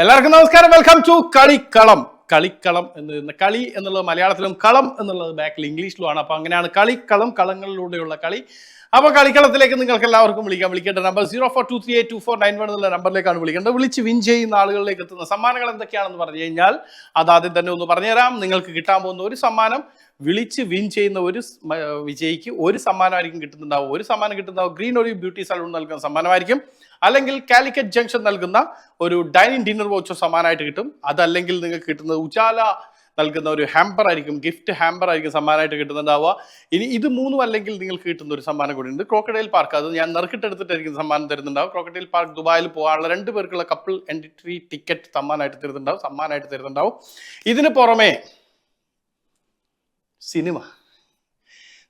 എല്ലാവർക്കും നമസ്കാരം. Welcome to കളിക്കളം. കളിക്കളം എന്ന് കളി എന്നുള്ളത് മലയാളത്തിലും കളം എന്നുള്ളത് ബാക്കിൽ ഇംഗ്ലീഷിലുമാണ്. അപ്പൊ അങ്ങനെയാണ് കളിക്കളം, കളങ്ങളിലൂടെയുള്ള കളി. അപ്പൊ കളിക്കളത്തിലേക്ക് നിങ്ങൾക്ക് എല്ലാവർക്കും വിളിക്കേണ്ട നമ്പർ 04238249 എന്നുള്ള നമ്പറിലേക്കാണ് വിളിക്കേണ്ടത്. വിളിച്ച് വിൻ ചെയ്യുന്ന ആളുകളിലേക്ക് എത്തുന്ന സമ്മാനങ്ങൾ എന്തൊക്കെയാണെന്ന് പറഞ്ഞു കഴിഞ്ഞാൽ അതാദ്യം തന്നെ ഒന്ന് പറഞ്ഞുതരാം. നിങ്ങൾക്ക് കിട്ടാൻ പോകുന്ന ഒരു സമ്മാനം, വിളിച്ച് വിൻ ചെയ്യുന്ന ഒരു വിജയിക്ക് ഒരു സമ്മാനമായിരിക്കും കിട്ടുന്നുണ്ടാവും. ഒരു സമ്മാനം കിട്ടുന്നതാവും ഗ്രീൻ ഒലിവ് ബ്യൂട്ടി സലൂൺ നൽകുന്ന സമ്മാനമായിരിക്കും. അല്ലെങ്കിൽ കാലിക്കറ്റ് ജംഗ്ഷൻ നൽകുന്ന ഒരു ഡൈനിങ് ഡിന്നർ വൗച്ചർ സമ്മാനമായിട്ട് കിട്ടും. അതല്ലെങ്കിൽ നിങ്ങൾക്ക് കിട്ടുന്നത് ഉജാല നൽകുന്ന ഒരു ഹാമ്പർ ആയിരിക്കും, ഗിഫ്റ്റ് ഹാമ്പർ ആയിരിക്കും സമ്മാനമായിട്ട് കിട്ടുന്നുണ്ടാവുക. ഇനി ഇത് മൂന്നും അല്ലെങ്കിൽ നിങ്ങൾക്ക് കിട്ടുന്ന ഒരു സമ്മാനം കൂടി ഉണ്ട്, ക്രോക്കഡൈൽ പാർക്ക്. അത് ഞാൻ നറുക്കിട്ടെടുത്തിട്ടായിരിക്കും സമ്മാനം തരുന്നുണ്ടാവും. ക്രോക്കഡൈൽ പാർക്ക് ദുബായിൽ പോകാനുള്ള 2 പേർക്കുള്ള കപ്പിൾ എൻട്രി ടിക്കറ്റ് സമ്മാനമായിട്ട് തരുന്നുണ്ടാവും. ഇതിന് പുറമെ സിനിമ,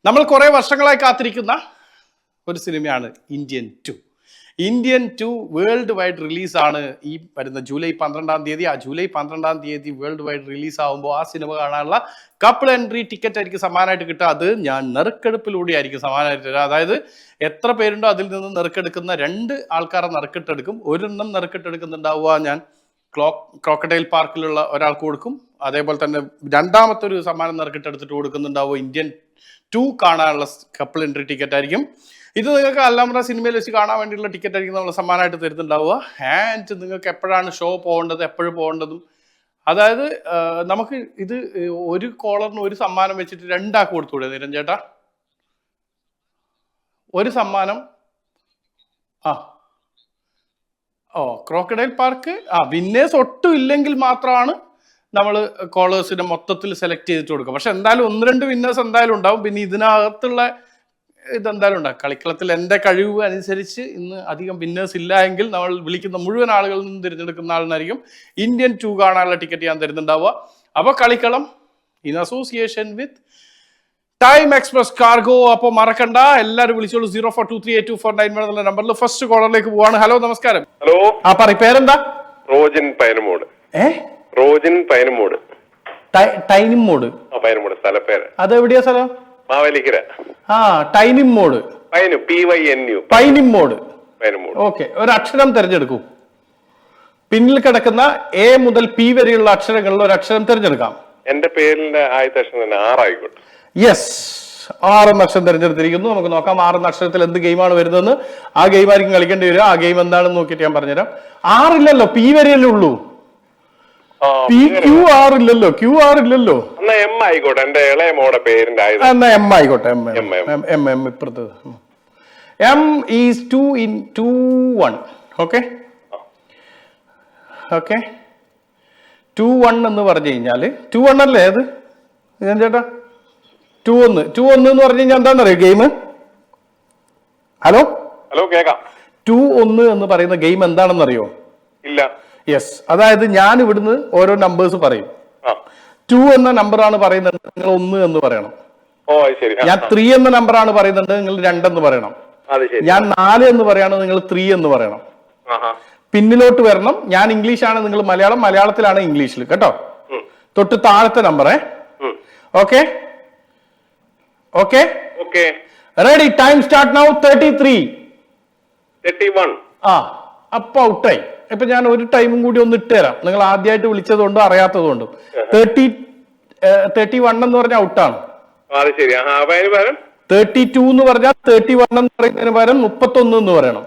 നമ്മൾ കുറെ വർഷങ്ങളായി കാത്തിരിക്കുന്ന ഒരു സിനിമയാണ് ഇന്ത്യൻ 2 വേൾഡ് വൈഡ് റിലീസാണ് ഈ വരുന്ന ജൂലൈ 12-ാം തീയതി. ആ ജൂലൈ 12-ാം തീയതി വേൾഡ് വൈഡ് റിലീസ് ആകുമ്പോൾ ആ സിനിമ കാണാനുള്ള കപ്പിൾ എൻട്രി ടിക്കറ്റ് ആയിരിക്കും സമ്മാനമായിട്ട് കിട്ടുക. അത് ഞാൻ നറുക്കെടുപ്പിലൂടെ ആയിരിക്കും സമ്മാനമായിട്ട് തരിക. അതായത് എത്ര പേരുണ്ടോ അതിൽ നിന്ന് നറുക്കെടുക്കുന്ന 2 ആൾക്കാരെ നറുക്കിട്ടെടുക്കും. ഒരെണ്ണം നറുക്കിട്ടെടുക്കുന്നുണ്ടാവുക ഞാൻ ക്രോക്കഡൈൽ പാർക്കിലുള്ള ഒരാൾക്ക് കൊടുക്കും. അതേപോലെ തന്നെ രണ്ടാമത്തെ ഒരു സമ്മാനം നറുക്കിട്ടെടുത്തിട്ട് കൊടുക്കുന്നുണ്ടാവുക ഇന്ത്യൻ 2 കാണാനുള്ള കപ്പിൾ എൻട്രി ടിക്കറ്റ് ആയിരിക്കും. ഇത് നിങ്ങൾക്ക് അല്ലാമറ സിനിമയിൽ വെച്ച് കാണാൻ വേണ്ടിയുള്ള ടിക്കറ്റ് ആയിരിക്കും നമ്മൾ സമ്മാനമായിട്ട് തരുന്നുണ്ടാവുക. ആൻഡ് നിങ്ങൾക്ക് എപ്പോഴാണ് ഷോ പോകേണ്ടത്, എപ്പോഴും പോകേണ്ടതും, അതായത് നമുക്ക് ഇത് ഒരു കോളറിന് ഒരു സമ്മാനം വെച്ചിട്ട് 2 ആൾക്ക് കൊടുത്തുകൂടെ നിരഞ്ജൻ ചേട്ടാ? ഒരു സമ്മാനം. ക്രോക്കഡൈൽ പാർക്ക് വിന്നേഴ്സ് ഒട്ടും ഇല്ലെങ്കിൽ മാത്രമാണ് നമ്മൾ കോളേഴ്സിനെ മൊത്തത്തിൽ സെലക്ട് ചെയ്തിട്ട് കൊടുക്കുക. പക്ഷെ എന്തായാലും 1-2 വിന്നേഴ്സ് എന്തായാലും ഉണ്ടാവും. പിന്നെ ഇതിനകത്തുള്ള ഇതെന്തായാലും ഉണ്ടാകും. കളിക്കളത്തിൽ എൻ്റെ കഴിവ് അനുസരിച്ച് ഇന്ന് അധികം വിന്നേഴ്സ് ഇല്ല എങ്കിൽ നമ്മൾ വിളിക്കുന്ന മുഴുവൻ ആളുകളിൽ നിന്നും തിരഞ്ഞെടുക്കുന്ന ആളിനായിരിക്കും ഇന്ത്യൻ 2 കാണാനുള്ള ടിക്കറ്റ് ഞാൻ തരുന്നുണ്ടാവുക. അപ്പോൾ Kalikkalam in association with time express cargo. അപ്പോൾ മറക്കണ്ട, എല്ലാവരും വിളിച്ചോളൂ 04238249 എന്നുള്ള നമ്പറിൽ. ഫസ്റ്റ് കോളറിലേക്ക് പോവാണ്. ഹലോ, നമസ്കാരം. ഹലോ. പേരെന്താ? റോജിൻ പൈനമൂട്. ടൈനിമോട് സ്ഥലപ്പേര്. അതെവിടെയാ സ്ഥലം? മാവേലിക്കര. ടൈനിമോട്. പൈനിമോട്. ഓക്കെ, ഒരു അക്ഷരം തിരഞ്ഞെടുക്കൂ. പിന്നിൽ കിടക്കുന്ന എ മുതൽ പി വരെയുള്ള അക്ഷരങ്ങളിൽ ഒരു അക്ഷരം തിരഞ്ഞെടുക്കാം. എന്റെ പേരിന്റെ ആദ്യത്തെ അക്ഷരം തന്നെ 6 ആയിക്കോട്ടെ. യെസ്, 6 അക്ഷരം തിരഞ്ഞെടുത്തിരിക്കുന്നു. നമുക്ക് നോക്കാം 6 അക്ഷരത്തിൽ എന്ത് ഗെയിമാണ് വരുന്നതെന്ന്. ആ ഗെയിം ആയിരിക്കും കളിക്കേണ്ടി വരിക. ആ ഗെയിം എന്താണെന്ന് നോക്കിയിട്ട് ഞാൻ പറഞ്ഞുതരാം. 6 ഇല്ലല്ലോ, പി വരെയല്ലേ ഉള്ളൂ. QR ഇല്ലല്ലോ. എം ആയിക്കോട്ടെ. എന്റെ ഇളയ മോടെ പേരിന്റെ എന്നാ എം ആയിക്കോട്ടെ. എം ഇപ്പുറത്ത്. M is 2 into 1. ഓക്കെ 2-1 എന്ന് പറഞ്ഞു കഴിഞ്ഞാല് 2-1 അല്ലേ അത് ഞാൻ ചേട്ടാ? 2-1 എന്ന് പറഞ്ഞു കഴിഞ്ഞാൽ എന്താണെന്നറിയോ ഗെയിം? ഹലോ കേക്കാം. 2-1 എന്ന് പറയുന്ന ഗെയിം എന്താണെന്നറിയോ? ഇല്ല. യെസ്, അതായത് ഞാൻ ഇവിടുന്ന് ഓരോ നമ്പേഴ്സ് പറയും. 2 എന്ന നമ്പറാണ് പറയുന്നത്, നിങ്ങൾ 1 എന്ന് പറയണം. ഞാൻ 3 എന്ന നമ്പറാണ് പറയുന്നത്, നിങ്ങൾ 2 എന്ന് പറയണം. ഞാൻ 4 എന്ന് പറയാണ്, നിങ്ങൾ 3 എന്ന് പറയണം. പിന്നിലോട്ട് വരണം. ഞാൻ ഇംഗ്ലീഷാണ്, നിങ്ങൾ മലയാളത്തിലാണ് ഇംഗ്ലീഷിൽ. കേട്ടോ? തൊട്ട് താഴത്തെ നമ്പറേ. Okay ready? Time start now. 33. 31. അപ്പൊ ഔട്ടായി. ഇപ്പൊ ഞാൻ ഒരു ടൈമും കൂടി ഒന്ന് ഇട്ട് തരാം, നിങ്ങൾ ആദ്യമായിട്ട് വിളിച്ചതുകൊണ്ടും അറിയാത്തതുകൊണ്ടും. 31 എന്ന് പറഞ്ഞാൽ ഔട്ടാണ്. 32 എന്ന് പറഞ്ഞാൽ 31 എന്ന് പറയുന്നതിന് പകരം 31 എന്ന് പറയണം.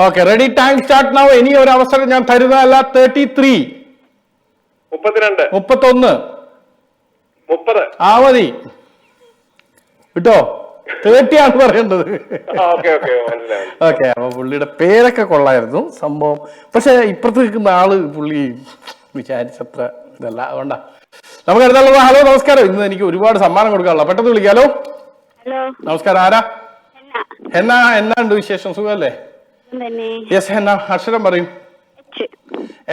Okay ready? Time start now. ഇനി ഒരു അവസരം ഞാൻ തരുന്നതല്ല. 33. 32. 31. 30. മതി കിട്ടോ? 30 ആണ് പറയേണ്ടത്. ഓക്കെ, അപ്പൊ പുള്ളിയുടെ പേരൊക്കെ കൊള്ളായിരുന്നു സംഭവം. പക്ഷെ ഇപ്പുറത്ത് നിൽക്കുന്ന ആള് പുള്ളി വിചാരിച്ചത്ര ഇതല്ല. അതുകൊണ്ടാ നമുക്ക് അടുത്തുള്ളത്. ഹലോ, നമസ്കാരം. ഇന്ന് എനിക്ക് ഒരുപാട് സമ്മാനം കൊടുക്കാനുള്ള, പെട്ടെന്ന് വിളിക്കാലോ. നമസ്കാരം. ആരാ? എന്നാ ഉണ്ട് വിശേഷം? സുഖല്ലേ? Yes, henna. അക്ഷരം പറയും.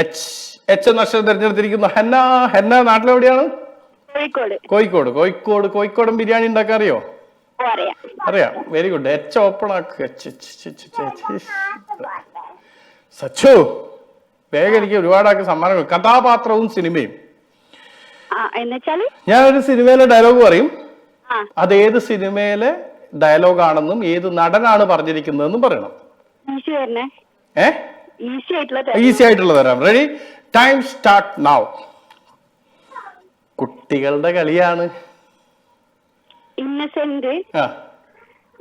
എച്ച് എന്ന അക്ഷരം തിരഞ്ഞെടുത്തിരിക്കുന്നു. ഹെന്ന നാട്ടിലെവിടെയാണ്? കോഴിക്കോട് ബിരിയാണി ഉണ്ടാക്കാൻ അറിയോ? അറിയാം. Very good. എച്ച് ഓപ്പൺ ആക്ക്. സച്ചു, വേഗം എനിക്ക് ഒരുപാടാക്കി സമ്മാനങ്ങൾ. കഥാപാത്രവും സിനിമയും. ഞാനൊരു സിനിമയിലെ ഡയലോഗ് പറയും, അത് ഏത് സിനിമയിലെ ഡയലോഗ് ആണെന്നും ഏത് നടനാണ് പറഞ്ഞിരിക്കുന്നതെന്നും പറയണം. ഈസി ആയിട്ടുള്ള ഈസി ആയിട്ടുള്ള തരാം. റെഡി? Time start now. കുട്ടികളുടെ കളിയാണ്. ഇന്നസെന്റ്. ആ,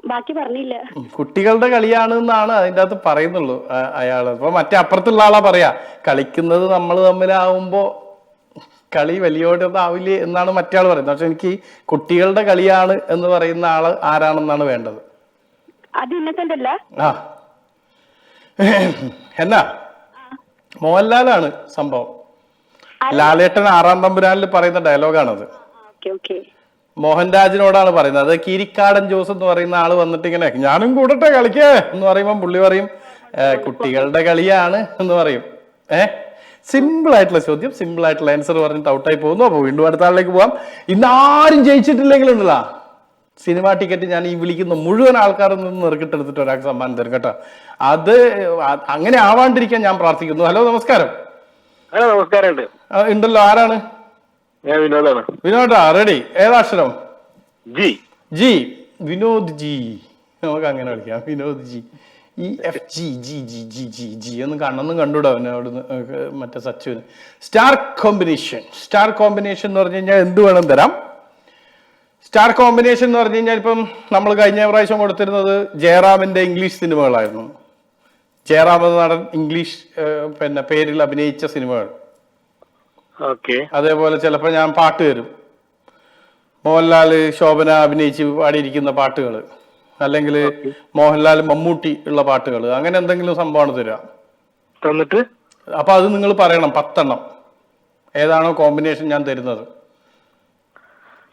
ബാക്കി പറഞ്ഞില്ല. കുട്ടികളുടെ കളിയാണ് എന്നാണ് അതിൻ്റെ അകത്ത് പറയുന്നുള്ളൂ അയാള്. അപ്പൊ മറ്റേ അപ്പുറത്തുള്ള ആളാ പറയാ കളിക്കുന്നത് നമ്മൾ തമ്മിലാവുമ്പോ കളി വലിയോടൊന്നും ആവില്ലേ എന്നാണ് മറ്റേ ആൾ പറയുന്നത്. പക്ഷെ എനിക്ക് കുട്ടികളുടെ കളിയാണ് എന്ന് പറയുന്ന ആള് ആരാണെന്നാണ് വേണ്ടത്. അത് ഇന്നസെന്റ് അല്ല. ആ, എന്നാ മോഹൻലാലാണ് സംഭവം. ലാലേട്ടൻ 6-ാം തമ്പുരാനിൽ പറയുന്ന ഡയലോഗാണത്. മോഹൻരാജിനോടാണ് പറയുന്നത്. അത് കിരിക്കാടൻ ജോസ് എന്ന് പറയുന്ന ആള് വന്നിട്ട് ഇങ്ങനെ ഞാനും കൂടട്ടെ കളിക്കേ എന്ന് പറയുമ്പോൾ പുള്ളി പറയും കുട്ടികളുടെ കളിയാണ് എന്ന് പറയും. സിമ്പിൾ ആയിട്ടുള്ള ചോദ്യം, സിമ്പിൾ ആയിട്ടുള്ള ആൻസർ പറഞ്ഞിട്ട് ഔട്ടായി പോകുന്നു. അപ്പൊ വീണ്ടും അടുത്ത ആളിലേക്ക് പോവാം. ഇന്ന് ആരും ജയിച്ചിട്ടില്ലെങ്കിലുണ്ടല്ലോ സിനിമാ ടിക്കറ്റ് ഞാൻ ഈ വിളിക്കുന്ന മുഴുവൻ ആൾക്കാരിൽ നിന്ന് നെറുക്കിട്ടെടുത്തിട്ട് ഒരാൾക്ക് സമ്മാനം തരും കേട്ടോ. അത് അങ്ങനെ ആവാണ്ടിരിക്കാൻ ഞാൻ പ്രാർത്ഥിക്കുന്നു. ഹലോ, നമസ്കാരം. ഹലോ, നമസ്കാരം. ഉണ്ടല്ലോ, ആരാണ്? ഞാൻ വിനോദാണ്. വിനോദാ, റെഡി? ഏതാക്ഷരം? ജി. ജി. വിനോദ് ജി. നമുക്ക് അങ്ങനെ വിളിക്കാം, Vinod ji. EFG G G G G G എന്ന് കണ്ണൊന്നും കണ്ടുകൂടാ അവന് അവിടുന്ന് മറ്റേ സച്ചുവിന്. Star combination. സ്റ്റാർ കോമ്പിനേഷൻ എന്ന് പറഞ്ഞു കഴിഞ്ഞാൽ എന്ത് വേണം തരാം. സ്റ്റാർ കോമ്പിനേഷൻ എന്ന് പറഞ്ഞു കഴിഞ്ഞാൽ ഇപ്പം നമ്മൾ കഴിഞ്ഞ പ്രാവശ്യം കൊടുത്തിരുന്നത് ജയറാമിന്റെ ഇംഗ്ലീഷ് സിനിമകളായിരുന്നു. ജയറാം എന്ന നടൻ ഇംഗ്ലീഷ് പിന്നെ പേരിൽ അഭിനയിച്ച സിനിമകൾ. അതേപോലെ ചിലപ്പോൾ ഞാൻ പാട്ട് തരും. മോഹൻലാല് ശോഭന അഭിനയിച്ച് പാടിയിരിക്കുന്ന പാട്ടുകൾ, അല്ലെങ്കിൽ മോഹൻലാൽ മമ്മൂട്ടി ഉള്ള പാട്ടുകൾ, അങ്ങനെ എന്തെങ്കിലും സംഭവമാണ് തരിക. തന്നിട്ട് അപ്പൊ അത് നിങ്ങൾ പറയണം 10 എണ്ണം ഏതാണോ കോമ്പിനേഷൻ ഞാൻ തരുന്നത്.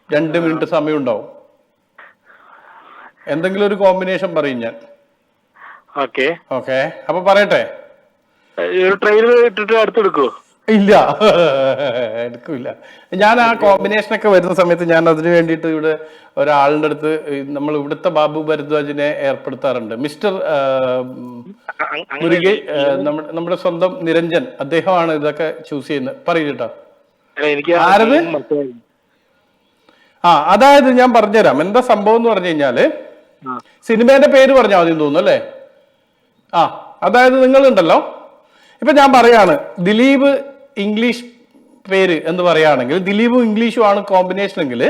2 മിനിറ്റ് സമയം ഉണ്ടാവും. എന്തെങ്കിലും ഒരു കോമ്പിനേഷൻ പറയും ഞാൻ. ഓക്കെ, അപ്പൊ പറയട്ടെ. ട്രെയിലർ ഇട്ടിട്ട് അടുത്തെടുക്കോ? ഇല്ല, എടുക്കില്ല. ഞാൻ ആ കോമ്പിനേഷനൊക്കെ വരുന്ന സമയത്ത് ഞാൻ അതിനു വേണ്ടിയിട്ട് ഇവിടെ ഒരാളുടെ അടുത്ത് നമ്മൾ ഇവിടുത്തെ ബാബു ഭരദ്വാജിനെ ഏർപ്പെടുത്താറുണ്ട്. മിസ്റ്റർ മുരുകെ, നമ്മുടെ സ്വന്തം നിരഞ്ജൻ, അദ്ദേഹമാണ് ഇതൊക്കെ ചൂസ് ചെയ്യുന്നത്. പറയൂ കേട്ടോ. ആരത്? അതായത് ഞാൻ പറഞ്ഞുതരാം എന്താ സംഭവം എന്ന് പറഞ്ഞു കഴിഞ്ഞാല്, സിനിമേന്റെ പേര് പറഞ്ഞാൽ മതി തോന്നുന്നു അല്ലേ? അതായത് നിങ്ങളുണ്ടല്ലോ, ഇപ്പൊ ഞാൻ പറയാണ് ദിലീപ് ഇംഗ്ലീഷ് പേര് എന്ന് പറയുകയാണെങ്കിൽ, ദിലീപും ഇംഗ്ലീഷും ആണ് കോമ്പിനേഷൻ എങ്കിൽ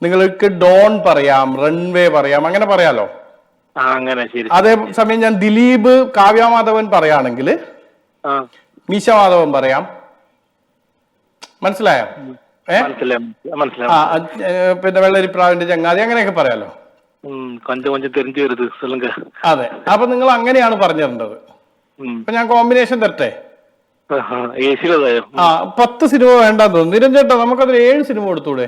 നിങ്ങൾക്ക് ഡോൺ പറയാം, റൺവേ പറയാം, അങ്ങനെ പറയാലോ. അതേ സമയം ഞാൻ ദിലീപ് കാവ്യമാധവൻ പറയുകയാണെങ്കിൽ മീശമാധവൻ പറയാം. മനസ്സിലായോ? പിന്നെ വെള്ളരിപ്രാവിന്റെ ചങ്ങാതി, അങ്ങനെയൊക്കെ പറയാലോ. അതെ, അപ്പൊ നിങ്ങൾ അങ്ങനെയാണ് പറഞ്ഞു തരേണ്ടത്. ഇപ്പൊ ഞാൻ കോമ്പിനേഷൻ തരട്ടെ? 10 സിനിമ വേണ്ടാന്ന് തോന്നുന്നു. നിരഞ്ജേട്ടാ, നമുക്കതിൽ 7 സിനിമ കൊടുത്തൂടെ?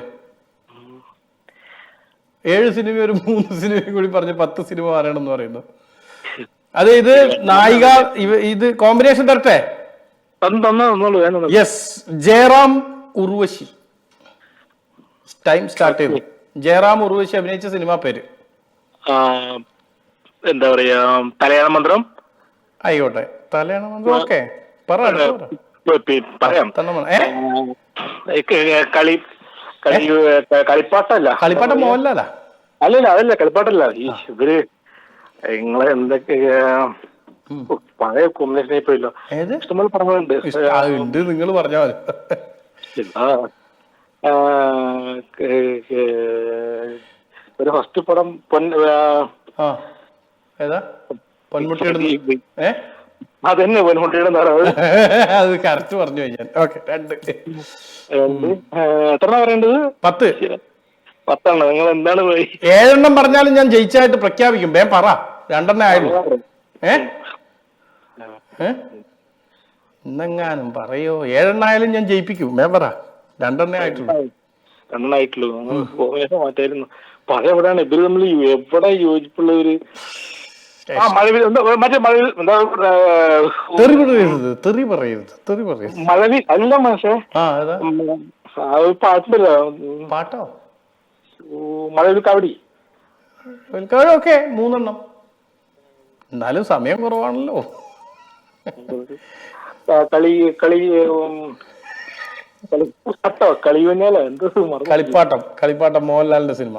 7 സിനിമ ഒരു 3 സിനിമയും കൂടി പറഞ്ഞ് 10 സിനിമ പറയണം എന്ന് പറയുന്നു. അത് ഇത് നായിക, ഇത് കോമ്പിനേഷൻ തരട്ടെ? Yes, Jayaram Urvashi. Time start ചെയ്തു. ജയറാം ഉർവശി അഭിനയിച്ച സിനിമ പേര് എന്താ പറയാ? തലയാള മന്ത്രം. ആയിക്കോട്ടെ, തലയാണ മന്ത്രം. ഓക്കെ, പറയാം. കളിപ്പാട്ടല്ല, കളിപ്പാട്ടം മോഹൻലാലാ? അല്ലല്ല, അതല്ല കളിപ്പാട്ടല്ല. ഇവര് നിങ്ങളെ എന്തൊക്കെ പഴയ കോമ്പിനേഷനായി പോയല്ലോ. ഇഷ്ടംപോലെ പറഞ്ഞുണ്ട്. നിങ്ങൾ പറഞ്ഞാൽ ഒരു ഫസ്റ്റ് പടം ഏതാ? പൊന്മുട്ടിയുടെ അതന്നെ, പൊന്മുട്ടിയുടെ അത് കറക്റ്റ് പറഞ്ഞു കഴിഞ്ഞാൽ. ഓക്കെ, 2 എത്ര പറയേണ്ടത്? 10. 10 നിങ്ങൾ എന്താണ് 7 എണ്ണം പറഞ്ഞാലും ഞാൻ ജയിച്ചായിട്ട് പ്രഖ്യാപിക്കും. പറ, 2 എണ്ണേ ആയുള്ളൂ. ഇന്നെങ്ങാനും പറയോ? 7 എണ്ണായാലും ഞാൻ ജയിപ്പിക്കും. പറ, 2 എണ്ണേ ആയിട്ടുള്ളൂ. 2 എണ്ണേ ആയിട്ടുള്ളൂ. മാറ്റായിരുന്നു. പഴയ എവിടെയാണ് ഇവര് തമ്മിൽ എവിടെ യോജിപ്പുള്ള ഒരു മഴവിൽ അല്ല മാഷേ, പാട്ടുണ്ടല്ലോ. പാട്ടോ? മഴവിൽ കാവടി. ഓക്കെ, 3 എണ്ണം. എന്നാലും സമയം കുറവാണല്ലോ. കളിപ്പാട്ടം മോഹൻലാലിന്റെ സിനിമ.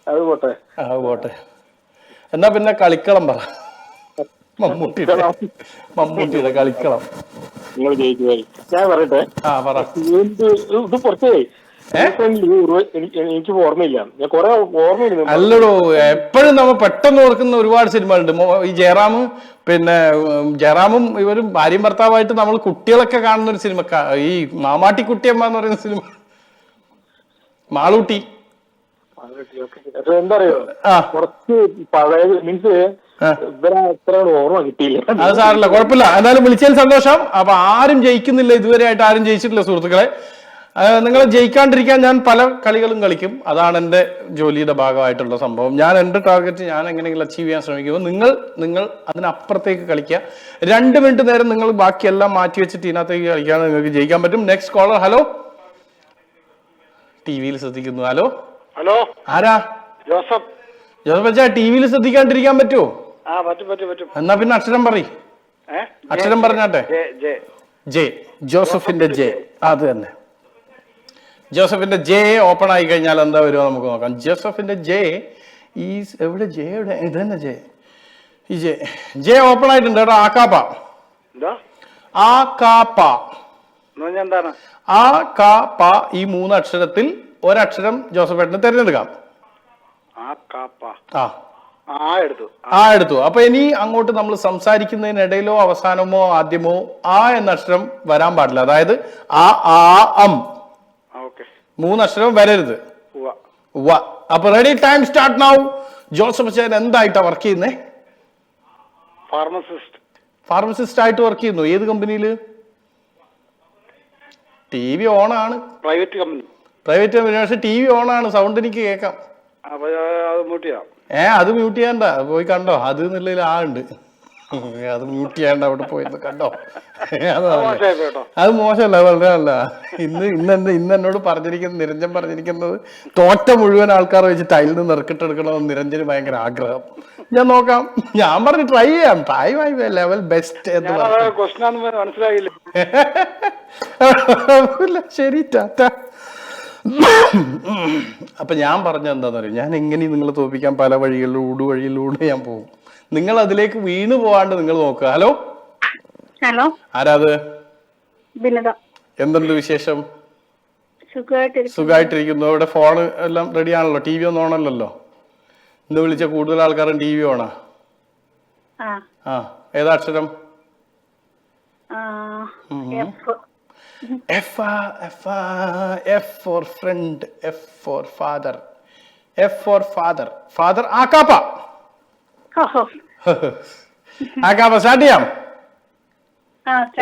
അത് പോട്ടെ. എന്നാ പിന്നെ കളിക്കളം പറ. മമ്മൂട്ടിയുടെ കളിക്കളം. നിങ്ങൾ ജയിച്ചു പോയി. ഞാൻ പറയട്ടെ, പറ. ഇത് കുറച്ചേ എനിക്ക് ഓർമ്മയില്ല, ഞാൻ കൊറേ ഓർമ്മയില്ല. അല്ലടോ, എപ്പോഴും നമ്മൾ പെട്ടെന്ന് ഓർക്കുന്ന ഒരുപാട് സിനിമകളുണ്ട്. ഈ ജയറാമും പിന്നെ ജയറാമും ഇവരും ഭാര്യയും ഭർത്താവായിട്ട് നമ്മൾ കുട്ടികളൊക്കെ കാണുന്ന ഒരു സിനിമ, ഈ മാമാട്ടിക്കുട്ടിയമ്മ എന്ന് പറയുന്ന സിനിമ, മാളൂട്ടി. എന്താ അറിയോ, കുറച്ച് പഴയ മീൻസ് ഇവരെ അത്ര ഓർമ്മ കിട്ടിയില്ല. അത് സാറില്ല, കുഴപ്പമില്ല. എന്നാലും വിളിച്ചതിൽ സന്തോഷം. അപ്പൊ ആരും ജയിക്കുന്നില്ല, ഇതുവരെ ആയിട്ട് ആരും ജയിച്ചിട്ടില്ല സുഹൃത്തുക്കളെ. നിങ്ങൾ ജയിക്കാണ്ടിരിക്കാൻ ഞാൻ പല കളികളും കളിക്കും. അതാണ് എൻ്റെ ജോലിയുടെ ഭാഗമായിട്ടുള്ള സംഭവം. ഞാൻ എൻ്റെ ടാർഗറ്റ് ഞാൻ എങ്ങനെയെങ്കിലും അച്ചീവ് ചെയ്യാൻ ശ്രമിക്കുമ്പോൾ നിങ്ങൾ അതിനപ്പുറത്തേക്ക് കളിക്കുക. 2 മിനിറ്റ് നേരം നിങ്ങൾ ബാക്കിയെല്ലാം മാറ്റി വെച്ചിട്ട് ഇതിനകത്തേക്ക് കളിക്കാൻ നിങ്ങൾക്ക് ജയിക്കാൻ പറ്റും. Next collar. ഹലോ, ടി വിയിൽ ശ്രദ്ധിക്കുന്നു. ഹലോ ഹലോ, ആരാ? ജോസഫ്. ജോസഫ് അച്ഛാ, ടി വിയിൽ ശ്രദ്ധിക്കാണ്ടിരിക്കാൻ പറ്റുമോ? പറ്റും. എന്നാ പിന്നെ അക്ഷരം പറയും, അക്ഷരം പറഞ്ഞാട്ടെ. ജെ, ജോസഫിന്റെ ജെ. അത് തന്നെ, ജോസഫിന്റെ ജെ ഓപ്പൺ ആയി കഴിഞ്ഞാൽ എന്താ വരുമോ നമുക്ക് നോക്കാം. ജോസഫിന്റെ ജെ ഈ എവിടെ? ജെ എവിടെ? ഇത് തന്നെ ജെ. ഈ ജെ ഓപ്പൺ ആയിട്ടുണ്ട് കേട്ടോ. ആക്കാപ്പ, ആക്കാപ്പ, ആക്കാപ്പ. ഈ 3 അക്ഷരത്തിൽ ഒരക്ഷരം ജോസഫേട്ടന് തിരഞ്ഞെടുക്കാം. എടുത്തു. അപ്പൊ ഇനി അങ്ങോട്ട് നമ്മൾ സംസാരിക്കുന്നതിനിടയിലോ അവസാനമോ ആദ്യമോ ആ എന്ന അക്ഷരം വരാൻ പാടില്ല. അതായത് ആ അം 3 അക്ഷരം വരരുത്. അപ്പൊ ready, time start now. Joseph ചേട്ടൻ എന്തായിട്ടാ വർക്ക് ചെയ്യുന്നേ? ഫാർമസിസ്റ്റ് ആയിട്ട് വർക്ക് ചെയ്യുന്നു. ഏത് കമ്പനിയില്? ടി വി ഓൺ ആണ്. Private company. പക്ഷെ ടി വി ഓൺ ആണ്, സൗണ്ട് എനിക്ക് കേൾക്കാം. അത് മ്യൂട്ട് ചെയ്യണ്ട, പോയി കണ്ടോ. അത് എന്നുള്ളതിൽ ആളുണ്ട്, അത് മ്യൂട്ട് ചെയ്യണ്ട, അവിടെ പോയിരുന്നു കണ്ടോ. അത് മോശമല്ല, വളരെ നല്ല. ഇന്ന് എന്നോട് പറഞ്ഞിരിക്കുന്നത്, നിരഞ്ജൻ പറഞ്ഞിരിക്കുന്നത്, തോറ്റ മുഴുവൻ ആൾക്കാർ വെച്ചിട്ട് അതിൽ നിന്ന് ഇറക്കിട്ടെടുക്കണമെന്ന് നിരഞ്ജന് ഭയങ്കര ആഗ്രഹം. ഞാൻ നോക്കാം, ഞാൻ പറഞ്ഞു ട്രൈ ചെയ്യാം. ട്രൈ മൈ ലെവൽ ബെസ്റ്റ് എന്ന് മനസ്സിലായില്ല. ശരി, ടാറ്റ. അപ്പൊ ഞാൻ പറഞ്ഞ എന്താന്ന് പറയും, ഞാൻ എങ്ങനെ നിങ്ങളെ തോൽപ്പിക്കാൻ പല വഴികളിലൂടെ ഞാൻ പോകും. നിങ്ങൾ അതിലേക്ക് വീണു പോവാണ്ട് നിങ്ങൾ നോക്കുക. ഹലോ, ആരാത്? എന്തുണ്ട് വിശേഷം? സുഖമായിട്ടിരിക്കുന്നു. ഇവിടെ ഫോൺ എല്ലാം റെഡി ആണല്ലോ, ടി വി ഒന്നും ഓണല്ലോ. ഇന്ന് വിളിച്ച കൂടുതൽ ആൾക്കാരും ടി വി ഓണാ. ഏതാ അക്ഷരം? F for friend, F for father, F for father. Father ആക്കാപ്പ. ആക്കാപ്പ സ്റ്റാർട്ട് ചെയ്യാം.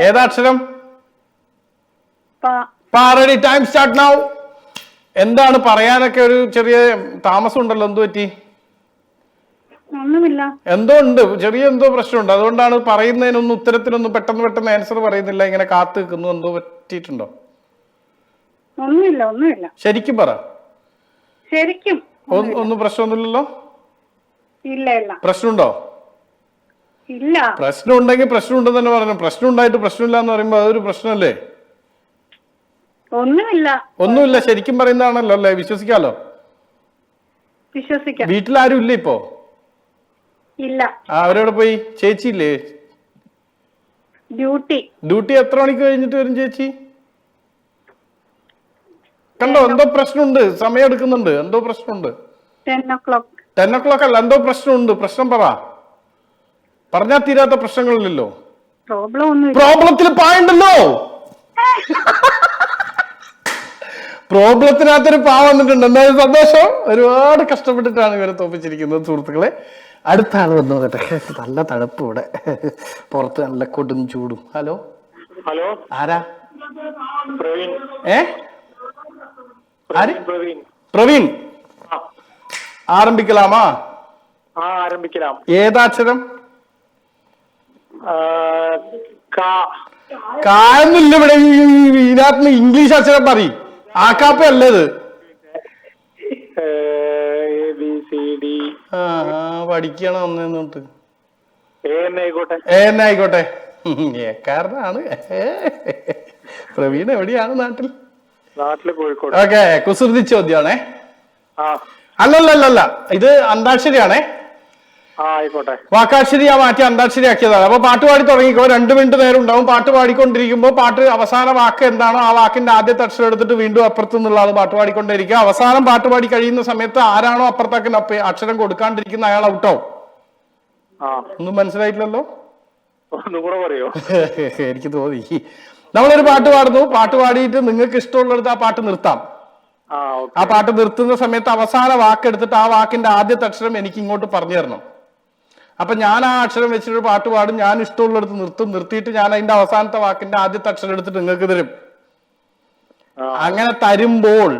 ഏതാ അക്ഷരം? Ready, time start now. എന്താണ് പറയാനൊക്കെ ഒരു ചെറിയ താമസം ഉണ്ടല്ലോ, എന്തു പറ്റി? എന്തോ ഉണ്ട്, ചെറിയ എന്തോ പ്രശ്നമുണ്ട്. അതുകൊണ്ടാണ് പറയുന്നതിനൊന്നും ഉത്തരത്തിനൊന്നും പെട്ടെന്ന് ആൻസർ പറയുന്നില്ല, ഇങ്ങനെ കാത്തു നിൽക്കുന്നു. എന്തോ പറ്റിയിട്ടുണ്ടോ? ഒന്നുമില്ല. ശരിക്കും പറ. ശരിക്കും ഒന്നും പ്രശ്നമൊന്നുമില്ലല്ലോ? ഇല്ല. പ്രശ്നമുണ്ടോ? ഇല്ല. പ്രശ്നം ഉണ്ടെങ്കിൽ പ്രശ്നം ഉണ്ടെന്ന് തന്നെ പറഞ്ഞു. പ്രശ്നം ഉണ്ടായിട്ട് പ്രശ്നമില്ല എന്ന് പറയുമ്പോ അതൊരു പ്രശ്നമല്ലേ? ഒന്നുമില്ല ശരിക്കും പറയുന്നതാണല്ലോ അല്ലേ? വിശ്വസിക്കാലോ? വിശ്വസിക്കാം. വീട്ടിലാരും ഇല്ല ഇപ്പോ? ഇല്ല. അവരെവിടെ പോയി? ചേച്ചി ഇല്ലേ? ഡ്യൂട്ടി എത്ര മണിക്ക് കഴിഞ്ഞിട്ട് വരും ചേച്ചി? കണ്ടോ, എന്തോ പ്രശ്നമുണ്ട്, സമയം എടുക്കുന്നുണ്ട്, എന്തോ പ്രശ്നമുണ്ട്. 10 o'clock അല്ല, എന്തോ പ്രശ്നമുണ്ട്. പ്രശ്നം പറഞ്ഞാൽ തീരാത്ത പ്രശ്നങ്ങളില്ലല്ലോ. പ്രോബ്ലത്തിൽ പായുണ്ടല്ലോ. പ്രോബ്ലത്തിനകത്തൊരു പാ വന്നിട്ടുണ്ട്. എന്തായാലും സന്തോഷം. ഒരുപാട് കഷ്ടപ്പെട്ടിട്ടാണ് ഇവരെ തോപ്പിച്ചിരിക്കുന്നത് സുഹൃത്തുക്കളെ. അടുത്ത ആള് വന്നു കേട്ടെ. നല്ല തണുപ്പ് ഇവിടെ, പുറത്ത് നല്ല കൊടും ചൂടും. ഹലോ, ആരാ? പ്രവീൺ. ആരംഭിക്കലാമാ? ആരംഭിക്കാം. ഏതാക്ഷരം? കായൊന്നുമില്ല ഇവിടെ. ഇതിനകത്ത് ഇംഗ്ലീഷ് അക്ഷരം പറയും. ആക്കാപ്പ അല്ലത്. പഠിക്കണം ഒന്നേന്നോട്ട്. ആയിക്കോട്ടെ. ഏക്കാരനാണ് പ്രവീൺ. എവിടെയാണ്? നാട്ടിൽ കോഴിക്കോട്. ഓക്കെ, കുസൃതി ചോദ്യമാണേ. അല്ലല്ല, ഇത് അന്താക്ഷരിയാണേ. ആയിക്കോട്ടെ. വാക്കാക്ഷരി ആ മാറ്റി അന്താക്ഷരി ആക്കിയതാണ്. അപ്പൊ പാട്ട് പാടി തുടങ്ങിക്കോ. 2 മിനിറ്റ് നേരം ഉണ്ടാവും. പാട്ട് പാടിക്കൊണ്ടിരിക്കുമ്പോൾ പാട്ട് അവസാന വാക്ക് എന്താണോ ആ വാക്കിന്റെ ആദ്യത്തെ അക്ഷരം എടുത്തിട്ട് വീണ്ടും അപ്പുറത്തു നിന്നുള്ള ആൾ പാട്ട് പാടിക്കൊണ്ടിരിക്കുക. അവസാനം പാട്ട് പാടി കഴിയുന്ന സമയത്ത് ആരാണോ അപ്പുറത്തേക്ക് അക്ഷരം കൊടുക്കാണ്ടിരിക്കുന്ന അയാൾ ഔട്ടോ. ഒന്നും മനസ്സിലായിട്ടില്ലല്ലോ? ഒന്നുകൂടെ പറയോ? എനിക്ക് തോന്നി. നമ്മളൊരു പാട്ട് പാടുന്നു, പാട്ട് പാടിയിട്ട് നിങ്ങൾക്ക് ഇഷ്ടമുള്ളിടത്ത് ആ പാട്ട് നിർത്താം. ആ പാട്ട് നിർത്തുന്ന സമയത്ത് അവസാന വാക്ക് എടുത്തിട്ട് ആ വാക്കിന്റെ ആദ്യത്തെ അക്ഷരം എനിക്ക് ഇങ്ങോട്ട് പറഞ്ഞു തരണം. അപ്പൊ ഞാൻ ആ അക്ഷരം വെച്ചിട്ട് പാട്ട് പാടും, ഞാൻ ഇഷ്ടമുള്ളിടത്ത് നിർത്തും, നിർത്തിയിട്ട് ഞാൻ അതിന്റെ അവസാനത്തെ വാക്കിന്റെ ആദ്യത്തെ അക്ഷരം എടുത്തിട്ട് നിങ്ങൾക്ക് തരും. അങ്ങനെ തരുമ്പോൾ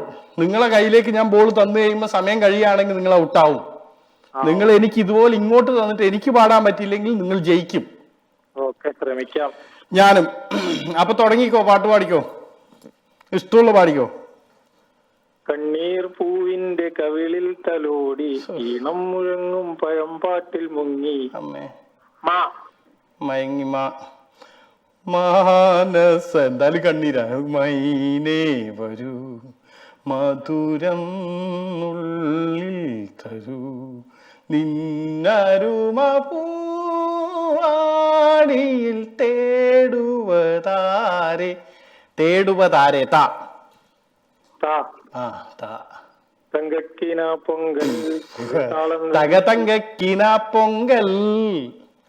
നിങ്ങളെ കയ്യിലേക്ക് ഞാൻ ബോൾ തന്നു കഴിയുമ്പോൾ സമയം കഴിയുകയാണെങ്കിൽ നിങ്ങൾ ഔട്ടാവും. നിങ്ങൾ എനിക്ക് ഇതുപോലെ ഇങ്ങോട്ട് തന്നിട്ട് എനിക്ക് പാടാൻ പറ്റിയില്ലെങ്കിൽ നിങ്ങൾ ജയിക്കും. ശ്രമിക്കാം. ഞാനും. അപ്പൊ തുടങ്ങിക്കോ, പാട്ട് പാടിക്കോ, ഇഷ്ടമുള്ള പാടിക്കോ. കണ്ണീർ പൂവിന്റെ കവിളിൽ തലോടി ഈണം മുഴങ്ങും പഴംപാട്ടിൽ മുങ്ങി അമ്മേ മാ മയങ്ങി മാനസ എന്തായാലും കണ്ണീരാ. മൈനേ വരൂ മധുരം ഉള്ളിൽ തരൂ നിന്നരുമ പൂവാടിയിൽ തേടുവതാരെ തേടുവതാരെ താ തങ്കക്കിന പൊങ്കൽ തകതങ്കക്കിന പൊങ്കൽ.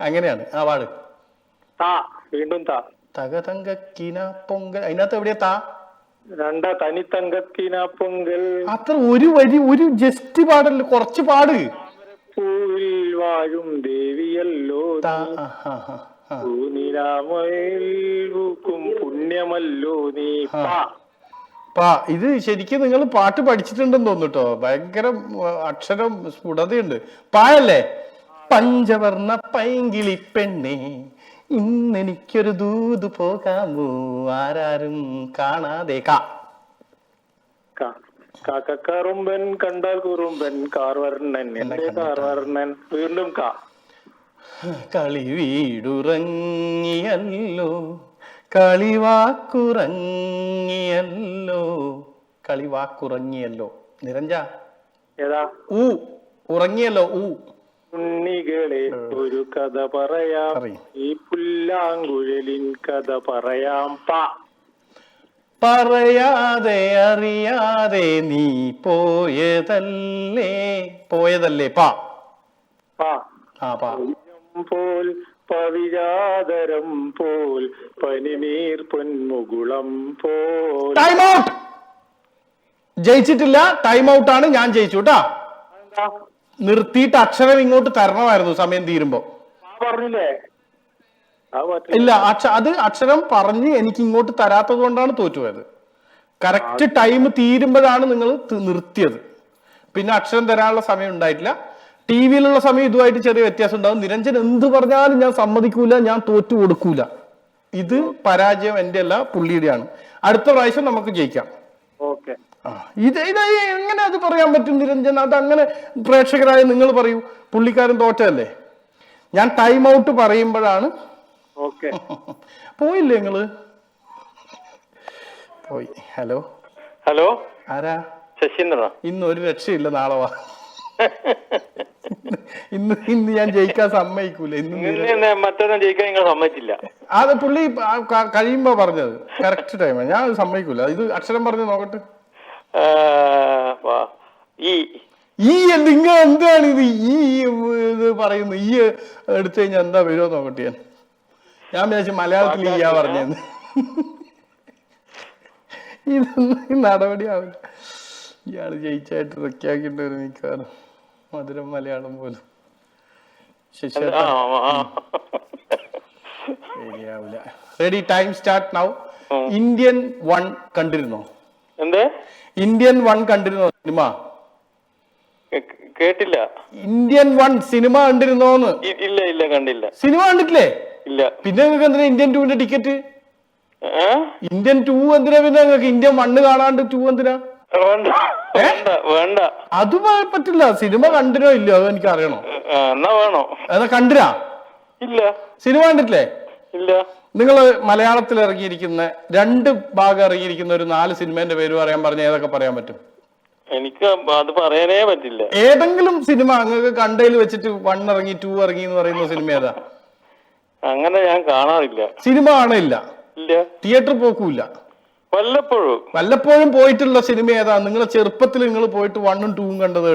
അങ്ങനെയാണ് ആ പാട്. വീണ്ടും തകതങ്കക്കിന പൊങ്കൽ. അതിനകത്ത് എവിടെയാ താ? തനി തങ്കക്കിന പൊങ്കൽ. അത്ര ഒരു വരി ഒരു ജസ്റ്റ് പാടല്ലോ, കുറച്ച് പാട്. പൂവിൽ വാഴും ദേവിയല്ലോ പുണ്യമല്ലോ നീ. ഇത് ശരിക്കും നിങ്ങൾ പാട്ട് പഠിച്ചിട്ടുണ്ടെന്ന് തോന്നുട്ടോ. ഭയങ്കര അക്ഷരം സ്ഫുടതയുണ്ട്. പായല്ലേ? പഞ്ചവർണ്ണ പൈങ്കിളി പെണ്ണേ ഇന്നെനിക്കൊരു ദൂത് പോകാമോ ആരാരും കാണാതെ. കാക്കറുമ്പൻ കണ്ടാൽ കുറുമ്പൻ കാർവർണ്ണൻ എന്റെ കാർവർണ്ണൻ. വീണ്ടും കളി വീടുറങ്ങിയല്ലോ കളിവാക്കുറങ്ങിയല്ലോ കളിവാക്കുറങ്ങിയല്ലോ. നിരഞ്ജ ഏതാ? ഉറങ്ങിയല്ലോ. ഉണ്ണികളെ ഒരു കഥ പറയാം, ഈ പുല്ലാങ്കുഴലിൻ കഥ പറയാം. പറയാതെ അറിയാതെ നീ പോയതല്ലേ പാ പോൽ പവിജാതരം പോൽ പനിനീർ പൊന്മുകുളം പോൽ. Time out. ജയിച്ചിട്ടില്ല, ടൈം ഔട്ട് ആണ്. ഞാൻ ജയിച്ചു കേട്ടാ. നിർത്തിയിട്ട് അക്ഷരം ഇങ്ങോട്ട് തരണമായിരുന്നു സമയം തീരുമ്പോ. പറഞ്ഞില്ലേ? ഇല്ല, അത് അക്ഷരം പറഞ്ഞ് എനിക്ക് ഇങ്ങോട്ട് തരാത്തത് കൊണ്ടാണ് തോറ്റുപോയത്. കറക്റ്റ് ടൈം തീരുമ്പോഴാണ് നിങ്ങൾ നിർത്തിയത്. പിന്നെ അക്ഷരം തരാനുള്ള സമയം ഉണ്ടായിട്ടില്ല. ടി വിയിലുള്ള സമയം ഇതുമായിട്ട് ചെറിയ വ്യത്യാസം ഉണ്ടാവും. നിരഞ്ജൻ എന്ത് പറഞ്ഞാലും ഞാൻ സമ്മതിക്കൂല, ഞാൻ തോറ്റു കൊടുക്കൂല. ഇത് പരാജയം എന്റെ അല്ല, പുള്ളിയുടെയാണ്. അടുത്ത പ്രാവശ്യം നമുക്ക് ജയിക്കാം. ഇത് എങ്ങനെ അത് പറയാൻ പറ്റും നിരഞ്ജൻ? അത് അങ്ങനെ പ്രേക്ഷകരായ നിങ്ങൾ പറയൂ, പുള്ളിക്കാരൻ തോറ്റല്ലേ. ഞാൻ ടൈം ഔട്ട് പറയുമ്പോഴാണ്. പോയില്ലേ നിങ്ങള്? പോയി. ഹലോ ആരാ? ശശീന്ദ്ര. ഇന്ന് ഒരു രക്ഷയില്ല, നാളെ വാ. ഇന്ന് ഞാൻ ജയിക്കാൻ സമ്മതിക്കൂല. മറ്റൊന്നും ജയിക്കാൻ നിങ്ങൾ സമ്മതിച്ചില്ല. അത് പുള്ളി കഴിയുമ്പോ പറഞ്ഞത് കറക്റ്റ് ടൈം. ഞാൻ സമ്മതിക്കൂല. ഇത് അക്ഷരം പറഞ്ഞു നോക്കട്ടെ. നിങ്ങൾ എന്താണ് ഇത് ഇത് പറയുന്നത്? ഈ എടുത്തു കഴിഞ്ഞാൽ എന്താ വരുമോ നോക്കട്ടെ. ഞാൻ വിചാരിച്ചു മലയാളത്തിൽ ഈയാ പറഞ്ഞെന്ന്. ഇതൊന്നും നടപടിയാവില്ല. ഇയാള് ജയിച്ചായിട്ട് പ്രഖ്യാപിക്കേണ്ട ഒരു മിക്കവാറും മധുരം മലയാളം പോലും ശരിയാവില്ല. Ready, time start now. Indian 1 കണ്ടിരുന്നോ? ഇന്ത്യൻ 1 കണ്ടിരുന്നോ സിനിമ? കേട്ടില്ല. ഇന്ത്യൻ 1 സിനിമ കണ്ടിരുന്നോന്ന്? ഇല്ല കണ്ടില്ല. സിനിമ കണ്ടിട്ടില്ലേ? ഇല്ല. പിന്നെ നിങ്ങൾക്ക് എന്തിനാ ഇന്ത്യൻ 2ന്റെ ടിക്കറ്റ്? ഇന്ത്യൻ 2 എന്തിനാ? പിന്നെ നിങ്ങൾക്ക് ഇന്ത്യൻ 1 കാണാണ്ട് 2 എന്തിനാ? വേണ്ട, അത് പറ്റില്ല. സിനിമ കണ്ടിനോ ഇല്ലോ അത് എനിക്ക് അറിയണോ. എന്നാ കണ്ടിരാ? ഇല്ല. സിനിമ കണ്ടിട്ടില്ലേ? ഇല്ല. നിങ്ങൾ മലയാളത്തിൽ ഇറങ്ങിയിരിക്കുന്ന 2 ഭാഗം ഇറങ്ങിയിരിക്കുന്ന ഒരു 4 സിനിമേന്റെ പേര് പറയാൻ പറഞ്ഞ ഏതൊക്കെ പറയാൻ പറ്റും? എനിക്ക് അത് പറയാനേ പറ്റില്ല. ഏതെങ്കിലും സിനിമ അങ്ങക്ക് കണ്ടതിൽ വെച്ചിട്ട് 1 ഇറങ്ങി 2 ഇറങ്ങി എന്ന് പറയുന്ന സിനിമ ഏതാ? അങ്ങനെ ഞാൻ കാണാറില്ല. സിനിമ കാണില്ല, ഇല്ല. തിയേറ്റർ പോക്കൂല. വല്ലപ്പോഴും പോയിട്ടുള്ള സിനിമ ഏതാ? നിങ്ങളെ ചെറുപ്പത്തിൽ നിങ്ങൾ പോയിട്ട് 1ഉം 2ഉം കണ്ടത്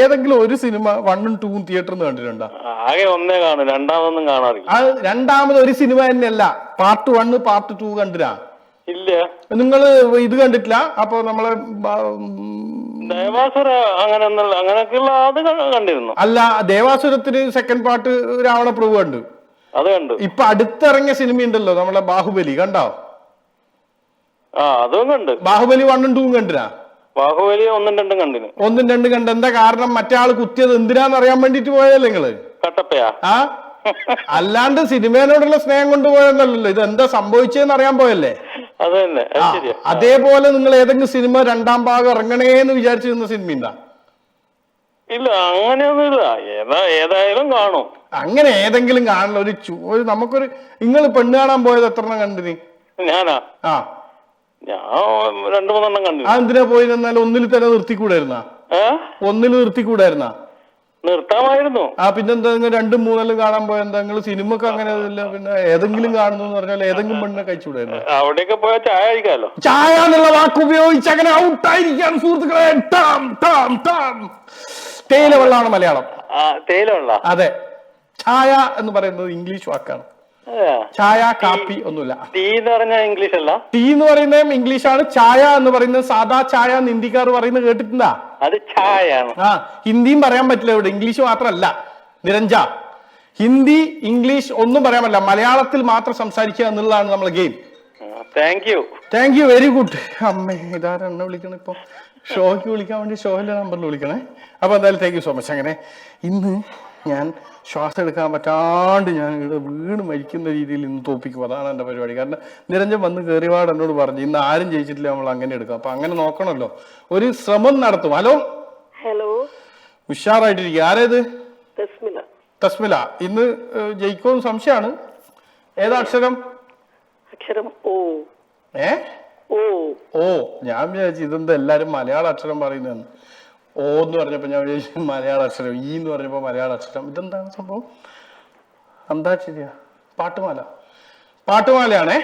ഏതെങ്കിലും ഒരു സിനിമ 1ഉം 2ഉം തിയേറ്ററിൽ നിന്ന് കണ്ടിട്ടുണ്ടോ? ആകെ ഒന്നേ കാണും, രണ്ടാമതൊന്നും കാണാറില്ല. രണ്ടാമത് ഒരു സിനിമ തന്നെയല്ല, പാർട്ട് 1 പാർട്ട് 2 കണ്ടിരാ? ഇല്ല. നിങ്ങള് ഇത് കണ്ടിട്ടില്ല? അപ്പൊ നമ്മളെ ദേവാസുര അങ്ങനെയൊക്കെയുള്ള അത് കണ്ടിരുന്നു. അല്ല, ദേവാസുരത്തിന് സെക്കൻഡ് പാർട്ട് രാവണപ്രഭു കണ്ടു. അത് കണ്ടു. ഇപ്പൊ അടുത്തിറങ്ങിയ സിനിമ ഉണ്ടല്ലോ നമ്മളെ ബാഹുബലി, കണ്ടോ? അതും കണ്ട്. ബാഹുബലി 1ഉം 2ഉം കണ്ടിരാ? ബാഹുബലി 1ഉം 2ഉം കണ്ടിന്. 1ഉം 2ഉം കണ്ട എന്താ കാരണം? മറ്റേ ആള് കുത്തിയത് എന്തിനാന്ന് അറിയാൻ വേണ്ടിട്ട് പോയല്ലേ നിങ്ങള്? കട്ടപ്പയാ? ആ, അല്ലാണ്ട് സിനിമയോടുള്ള സ്നേഹം കൊണ്ടുപോയെന്നല്ലോ. ഇത് എന്താ സംഭവിച്ചതെന്ന് അറിയാൻ പോയല്ലേ? അത് തന്നെ. അതേപോലെ നിങ്ങൾ ഏതെങ്കിലും സിനിമ 2ാം ഭാഗം ഇറങ്ങണേന്ന് വിചാരിച്ചിരുന്ന സിനിമ ഉണ്ടാ? ഇല്ല, അങ്ങനെയൊന്നുമില്ല. ഏതായാലും കാണും. അങ്ങനെ ഏതെങ്കിലും കാണല ഒരു നമുക്കൊരു നിങ്ങൾ പെണ്ണ് കാണാൻ പോയത് എത്ര കണ്ടിന്? ഞാനാ? ആ, ഞാൻ 2-3 കണ്ടു. എന്തിനാ പോയി? എന്നാൽ ഒന്നിൽ തന്നെ നിർത്തിക്കൂടായിരുന്ന? ഒന്നിൽ നിർത്തിക്കൂടായിരുന്ന? നിർത്താമായിരുന്നു. പിന്നെന്താ നിങ്ങൾ 2ഉം 3ഉം കാണാൻ പോയ? എന്താ നിങ്ങൾ സിനിമക്ക് അങ്ങനെ ഇല്ല? പിന്നെ ഏതെങ്കിലും കാണുന്നു എന്ന് പറഞ്ഞാൽ ഏതെങ്കിലും പെണ്ണിനെ കഴിച്ചുകൂടായിരുന്നു? അവിടെയൊക്കെ പോയാൽ ചായ കഴിക്കാലോ. ചായ എന്നുള്ള വാക്ക് ഉപയോഗിച്ച് അങ്ങനെ ഔട്ടായിരിക്കാൻ സുഹൃത്തുക്കളെ. തേയില വെള്ളമാണ് മലയാളം. തേയില വെള്ള? അതെ. ചായ എന്ന് പറയുന്നത് ഇംഗ്ലീഷ് വാക്കാണ്. ചായ കാപ്പി ഒന്നുമില്ല. ടീ എന്ന് പറഞ്ഞാൽ ഇംഗ്ലീഷ് അല്ല. ടീ എന്ന് പറയുന്നത് ഇംഗ്ലീഷാണ്. ചായ എന്ന് പറയുന്നത് സാധാ ചായ എന്ന് ഹിന്ദിക്കാർ പറയുന്നത് കേട്ടിട്ടുണ്ടാ? അത് ചായയാണ്. ഹിന്ദിയും പറയാൻ പറ്റില്ല ഇവിടെ, ഇംഗ്ലീഷ് മാത്രല്ല നിരഞ്ജ. ഹിന്ദി ഇംഗ്ലീഷ് ഒന്നും പറയാൻ പറ്റില്ല, മലയാളത്തിൽ മാത്രം സംസാരിക്കുക എന്നുള്ളതാണ് നമ്മളെ game. Thank you, very good. അമ്മേ, ഇതാരെണ്ണ വിളിക്കണം ഇപ്പൊ? ഷോയ്ക്ക് വിളിക്കാൻ വേണ്ടി ഷോയിലെ നമ്പറിൽ വിളിക്കണേ. അപ്പൊ എന്തായാലും താങ്ക് യു സോ മച്ച്. അങ്ങനെ ഇന്ന് ഞാൻ ശ്വാസം എടുക്കാൻ പറ്റാണ്ട് ഞാൻ ഇവിടെ വീണ് മരിക്കുന്ന രീതിയിൽ ഇന്ന് തോപ്പിക്കും. അതാണ് എൻ്റെ പരിപാടി. കാരണം നിരഞ്ജൻ വന്ന് കയറിവാട് എന്നോട് പറഞ്ഞു ഇന്ന് ആരും ജയിച്ചിട്ടില്ല, നമ്മൾ അങ്ങനെ എടുക്കാം. അപ്പൊ അങ്ങനെ നോക്കണമല്ലോ, ഒരു ശ്രമം നടത്തും. ഹലോ, ഉഷാറായിട്ടിരിക്കുക. ആരേത്? തസ്മില. ഇന്ന് ജയിക്കുമെന്ന് സംശയമാണ്. ഏതാ അക്ഷരം? ഓ. ഓ. ഞാൻ വിചാരിച്ചു ഇതെന്താ എല്ലാരും മലയാള അക്ഷരം പറയുന്നതെന്ന്. ഓ എന്ന് പറഞ്ഞപ്പോ ഞാൻ വിചാരിച്ചു മലയാള അക്ഷരം. ഈ എന്ന് പറഞ്ഞപ്പോ മലയാള അക്ഷരം. ഇതെന്താണ് സംഭവം? അന്താക്ഷരിയാ? പാട്ടുമാലയാണേ.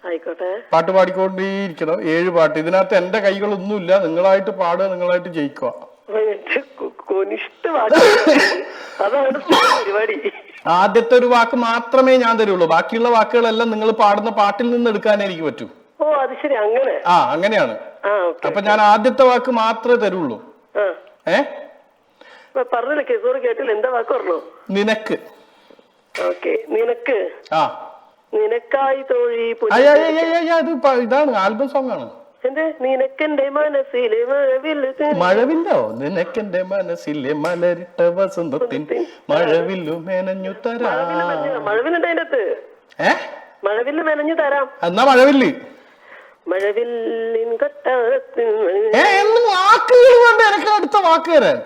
ആയിക്കോട്ടെ. പാട്ട് പാടിക്കൊണ്ടിരിക്കണം. 7 പാട്ട്. ഇതിനകത്ത് എന്റെ കൈകളൊന്നുമില്ല. നിങ്ങളായിട്ട് പാടുക, നിങ്ങളായിട്ട് ജയിക്കുക. ആദ്യത്തെ ഒരു വാക്ക് മാത്രമേ ഞാൻ തരുള്ളൂ. ബാക്കിയുള്ള വാക്കുകളെല്ലാം നിങ്ങൾ പാടുന്ന പാട്ടിൽ നിന്ന് എടുക്കാൻ എനിക്ക് പറ്റൂ. അങ്ങനെയാണ്. അപ്പൊ ഞാൻ ആദ്യത്തെ വാക്ക് മാത്രമേ തരുള്ളൂ. നിനക്ക്. നിനക്കായി തോഴി. ഇതാണ് ആൽബം സോങ് ആണ്. നിനക്കെന്റെ മനസ്സിലെ മഴവില്ലോ? നിനക്കെന്റെ മനസ്സിലെ മലരിട്ട വസന്തത്തിൻ മഴവില്ലു മെനഞ്ഞു തരാം. മഴവില്ലുണ്ട് അതിന്റെ അകത്ത്. മഴവില്ല് മെനഞ്ഞു തരാം. എന്നാ മഴവില്ല്. മഴവില്ലിൻ കൊട്ടാരത്തിൽ വാക്കുകൾ വേണ്ട എനിക്ക് അടുത്ത വാക്ക് തരാൻ.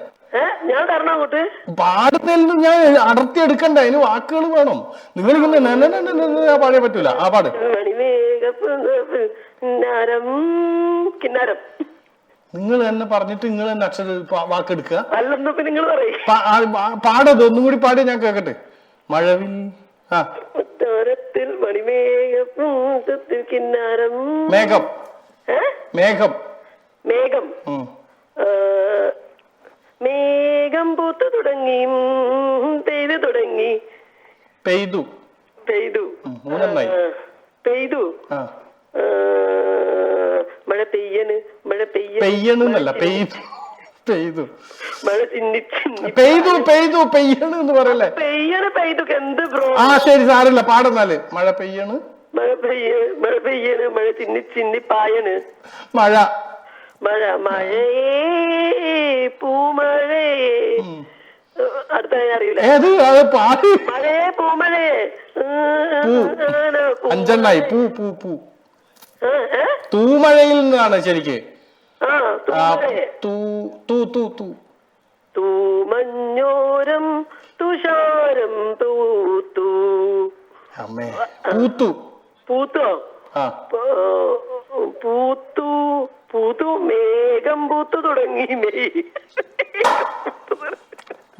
ഞാൻ തരണം അങ്ങോട്ട്. പാടുന്നതിൽ ഞാൻ അടർത്തി എടുക്കണ്ട, അതിന് വാക്കുകൾ വേണം. നിങ്ങൾ ഇങ്ങനെ പാടിയ പറ്റൂല. ആ പാട്. നിങ്ങൾ തന്നെ പറഞ്ഞിട്ട് നിങ്ങൾ തന്നെ അക്ഷര വാക്കെടുക്കുക. പാടത് ഒന്നും കൂടി പാടി ഞാൻ കേക്കട്ടെ. മഴവിൽ. മേഘം. മേഘം. മേഘം. മേഘം പൂത്തു തുടങ്ങി, പെയ്തു തുടങ്ങി. പെയ്തു. പെയ്തു. പെയ്തു. മഴ പെയ്യണ്. മഴ പെയ്യണെന്നല്ല, പെയ്തു. പെയ്തു. മഴ ചിന്നി പെയ്തു. പെയ്തു. പെയ്യണ് എന്ന് പറയല്ലേ? പെയ്യണ്. പെയ്തു. എന്ത് ബ്രോ? ശരി, സാരല്ല, പാടുന്നാല്. മഴ പെയ്യണ്. മഴ പെയ്യണ്. മഴ ചിന്നി ചിന്നി പായണ്. മഴ. മഴ. മഴയേ പൂമഴേ. അടുത്ത അറിയില്ല. മഴയേ പൂമഴയേ. 5 പൂ. പൂ. പൂ. തൂമഴയിൽ നിന്നാണ് ശരിക്ക്. തൂമഞ്ഞോരം തുഷാരം തൂത്തു. അമ്മേ, പൂത്തു. പൂത്തോ? പൂത്തു. പൂത്തു മേഘം പൂത്തു തുടങ്ങി മെയ്.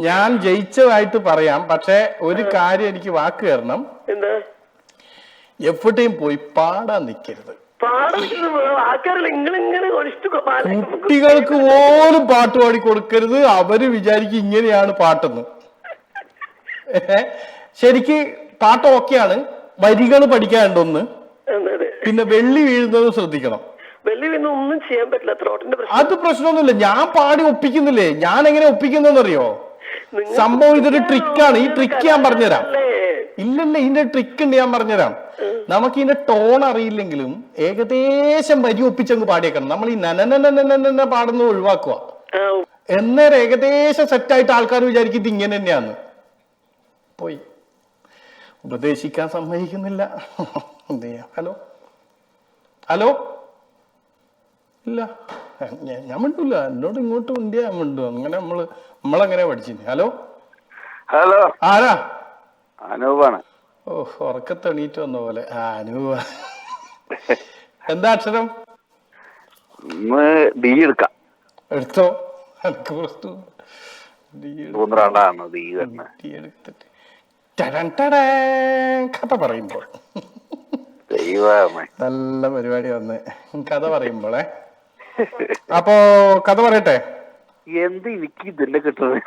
ഞാൻ ജയിച്ചതായിട്ട് പറയാം, പക്ഷെ ഒരു കാര്യം എനിക്ക് വാക്ക് തരണം. എന്താ? എവിടെയും പോയി പാടാൻ നിൽക്കരുത്. കുട്ടികൾക്ക് പോലും പാട്ട് പാടി കൊടുക്കരുത്. അവര് വിചാരിക്കും ഇങ്ങനെയാണ് പാട്ടെന്ന്. ശരിക്ക് പാട്ട് ഓക്കെയാണ്, വരികൾ പഠിക്കാനുണ്ടൊന്ന്. പിന്നെ വെള്ളി വീഴുന്നത് ശ്രദ്ധിക്കണം. വെള്ളി വീഴുന്ന ഒന്നും ചെയ്യാൻ പറ്റില്ല, ത്രോട്ടിന്റെ പ്രശ്നം. അത് പ്രശ്നമൊന്നുമില്ല, ഞാൻ പാടി ഒപ്പിക്കുന്നില്ലേ. ഞാൻ എങ്ങനെ ഒപ്പിക്കുന്നറിയോ? സംഭവം ഇതൊരു ട്രിക്കാണ്. ഈ ട്രിക്ക് ഞാൻ പറഞ്ഞുതരാം. ഇല്ലല്ല, ഇതിന്റെ ട്രിക്ക് ഉണ്ട്, ഞാൻ പറഞ്ഞുതരാം. നമുക്ക് ഇതിന്റെ ടോൺ അറിയില്ലെങ്കിലും ഏകദേശം വരി ഒപ്പിച്ചങ്ങ് പാടിയേക്കണം. നമ്മൾ ഈ നനനന പാടുന്നത് ഒഴിവാക്കുക. എന്നേരം ഏകദേശം സെറ്റായിട്ട് ആൾക്കാർ വിചാരിക്കും ഇത് ഇങ്ങനെ തന്നെയാന്ന്. പോയി ഉപദേശിക്കാൻ സമ്മതിക്കുന്നില്ല. എന്ത് ചെയ്യാം? Hello hello. ഇല്ല, ഞാൻ മിണ്ടൂല. എന്നോട് ഇങ്ങോട്ട് മിണ്ടിയാ ഞാൻ മിണ്ടു. അങ്ങനെ നമ്മളെങ്ങനെയാ പഠിച്ചിന്? ഹലോ ഹലോ, ആരാ? അനൂപാണ്. ഓ, ഉറക്കത്ത് എണീറ്റ് വന്ന പോലെ. അനൂപ. എന്താ അക്ഷരം? ഡി എടുക്കാം. എടുത്തോ. എനിക്ക് പ്രശ്നം. കഥ പറയുമ്പോൾ നല്ല പരിപാടി വന്ന് കഥ പറയുമ്പോളെ. അപ്പോ കഥ പറയട്ടെ. എന്ത് എനിക്ക് ഇതിന്റെ കിട്ടുന്നത്?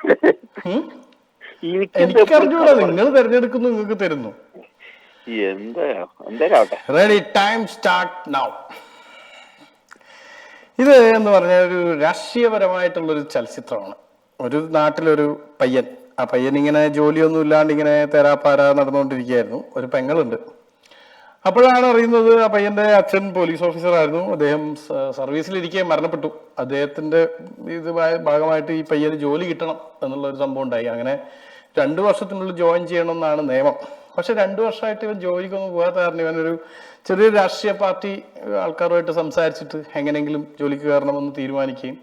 എനിക്കറിഞ്ഞൂടാ. നിങ്ങൾ തിരഞ്ഞെടുക്കുന്നു, നിങ്ങൾക്ക് തരുന്നു. Ready, time start now. ഇത് എന്ന് പറഞ്ഞാൽ ഒരു രാഷ്ട്രീയപരമായിട്ടുള്ളൊരു ചലച്ചിത്രമാണ്. ഒരു നാട്ടിലൊരു പയ്യൻ, ആ പയ്യൻ ഇങ്ങനെ ജോലിയൊന്നും ഇല്ലാണ്ട് ഇങ്ങനെ തേരാപ്പാര നടന്നുകൊണ്ടിരിക്കുകയായിരുന്നു. ഒരു പെങ്ങളുണ്ട്. അപ്പോഴാണ് അറിയുന്നത് ആ പയ്യന്റെ അച്ഛൻ പോലീസ് ഓഫീസറായിരുന്നു. അദ്ദേഹം സർവീസിലിരിക്കെ മരണപ്പെട്ടു. അദ്ദേഹത്തിന്റെ ഇത് ഭാഗമായിട്ട് ഈ പയ്യന് ജോലി കിട്ടണം എന്നുള്ള ഒരു സംഭവം ഉണ്ടായി. അങ്ങനെ 2 വർഷത്തിനുള്ളിൽ ജോയിൻ ചെയ്യണം എന്നാണ് നിയമം. പക്ഷെ 2 വർഷമായിട്ട് ഇവൻ ജോലിക്കൊന്നും പോകാത്ത കാരണം ഇവനൊരു ചെറിയൊരു രാഷ്ട്രീയ പാർട്ടി ആൾക്കാരുമായിട്ട് സംസാരിച്ചിട്ട് എങ്ങനെയെങ്കിലും ജോലിക്ക് കയറണമെന്ന് തീരുമാനിക്കുകയും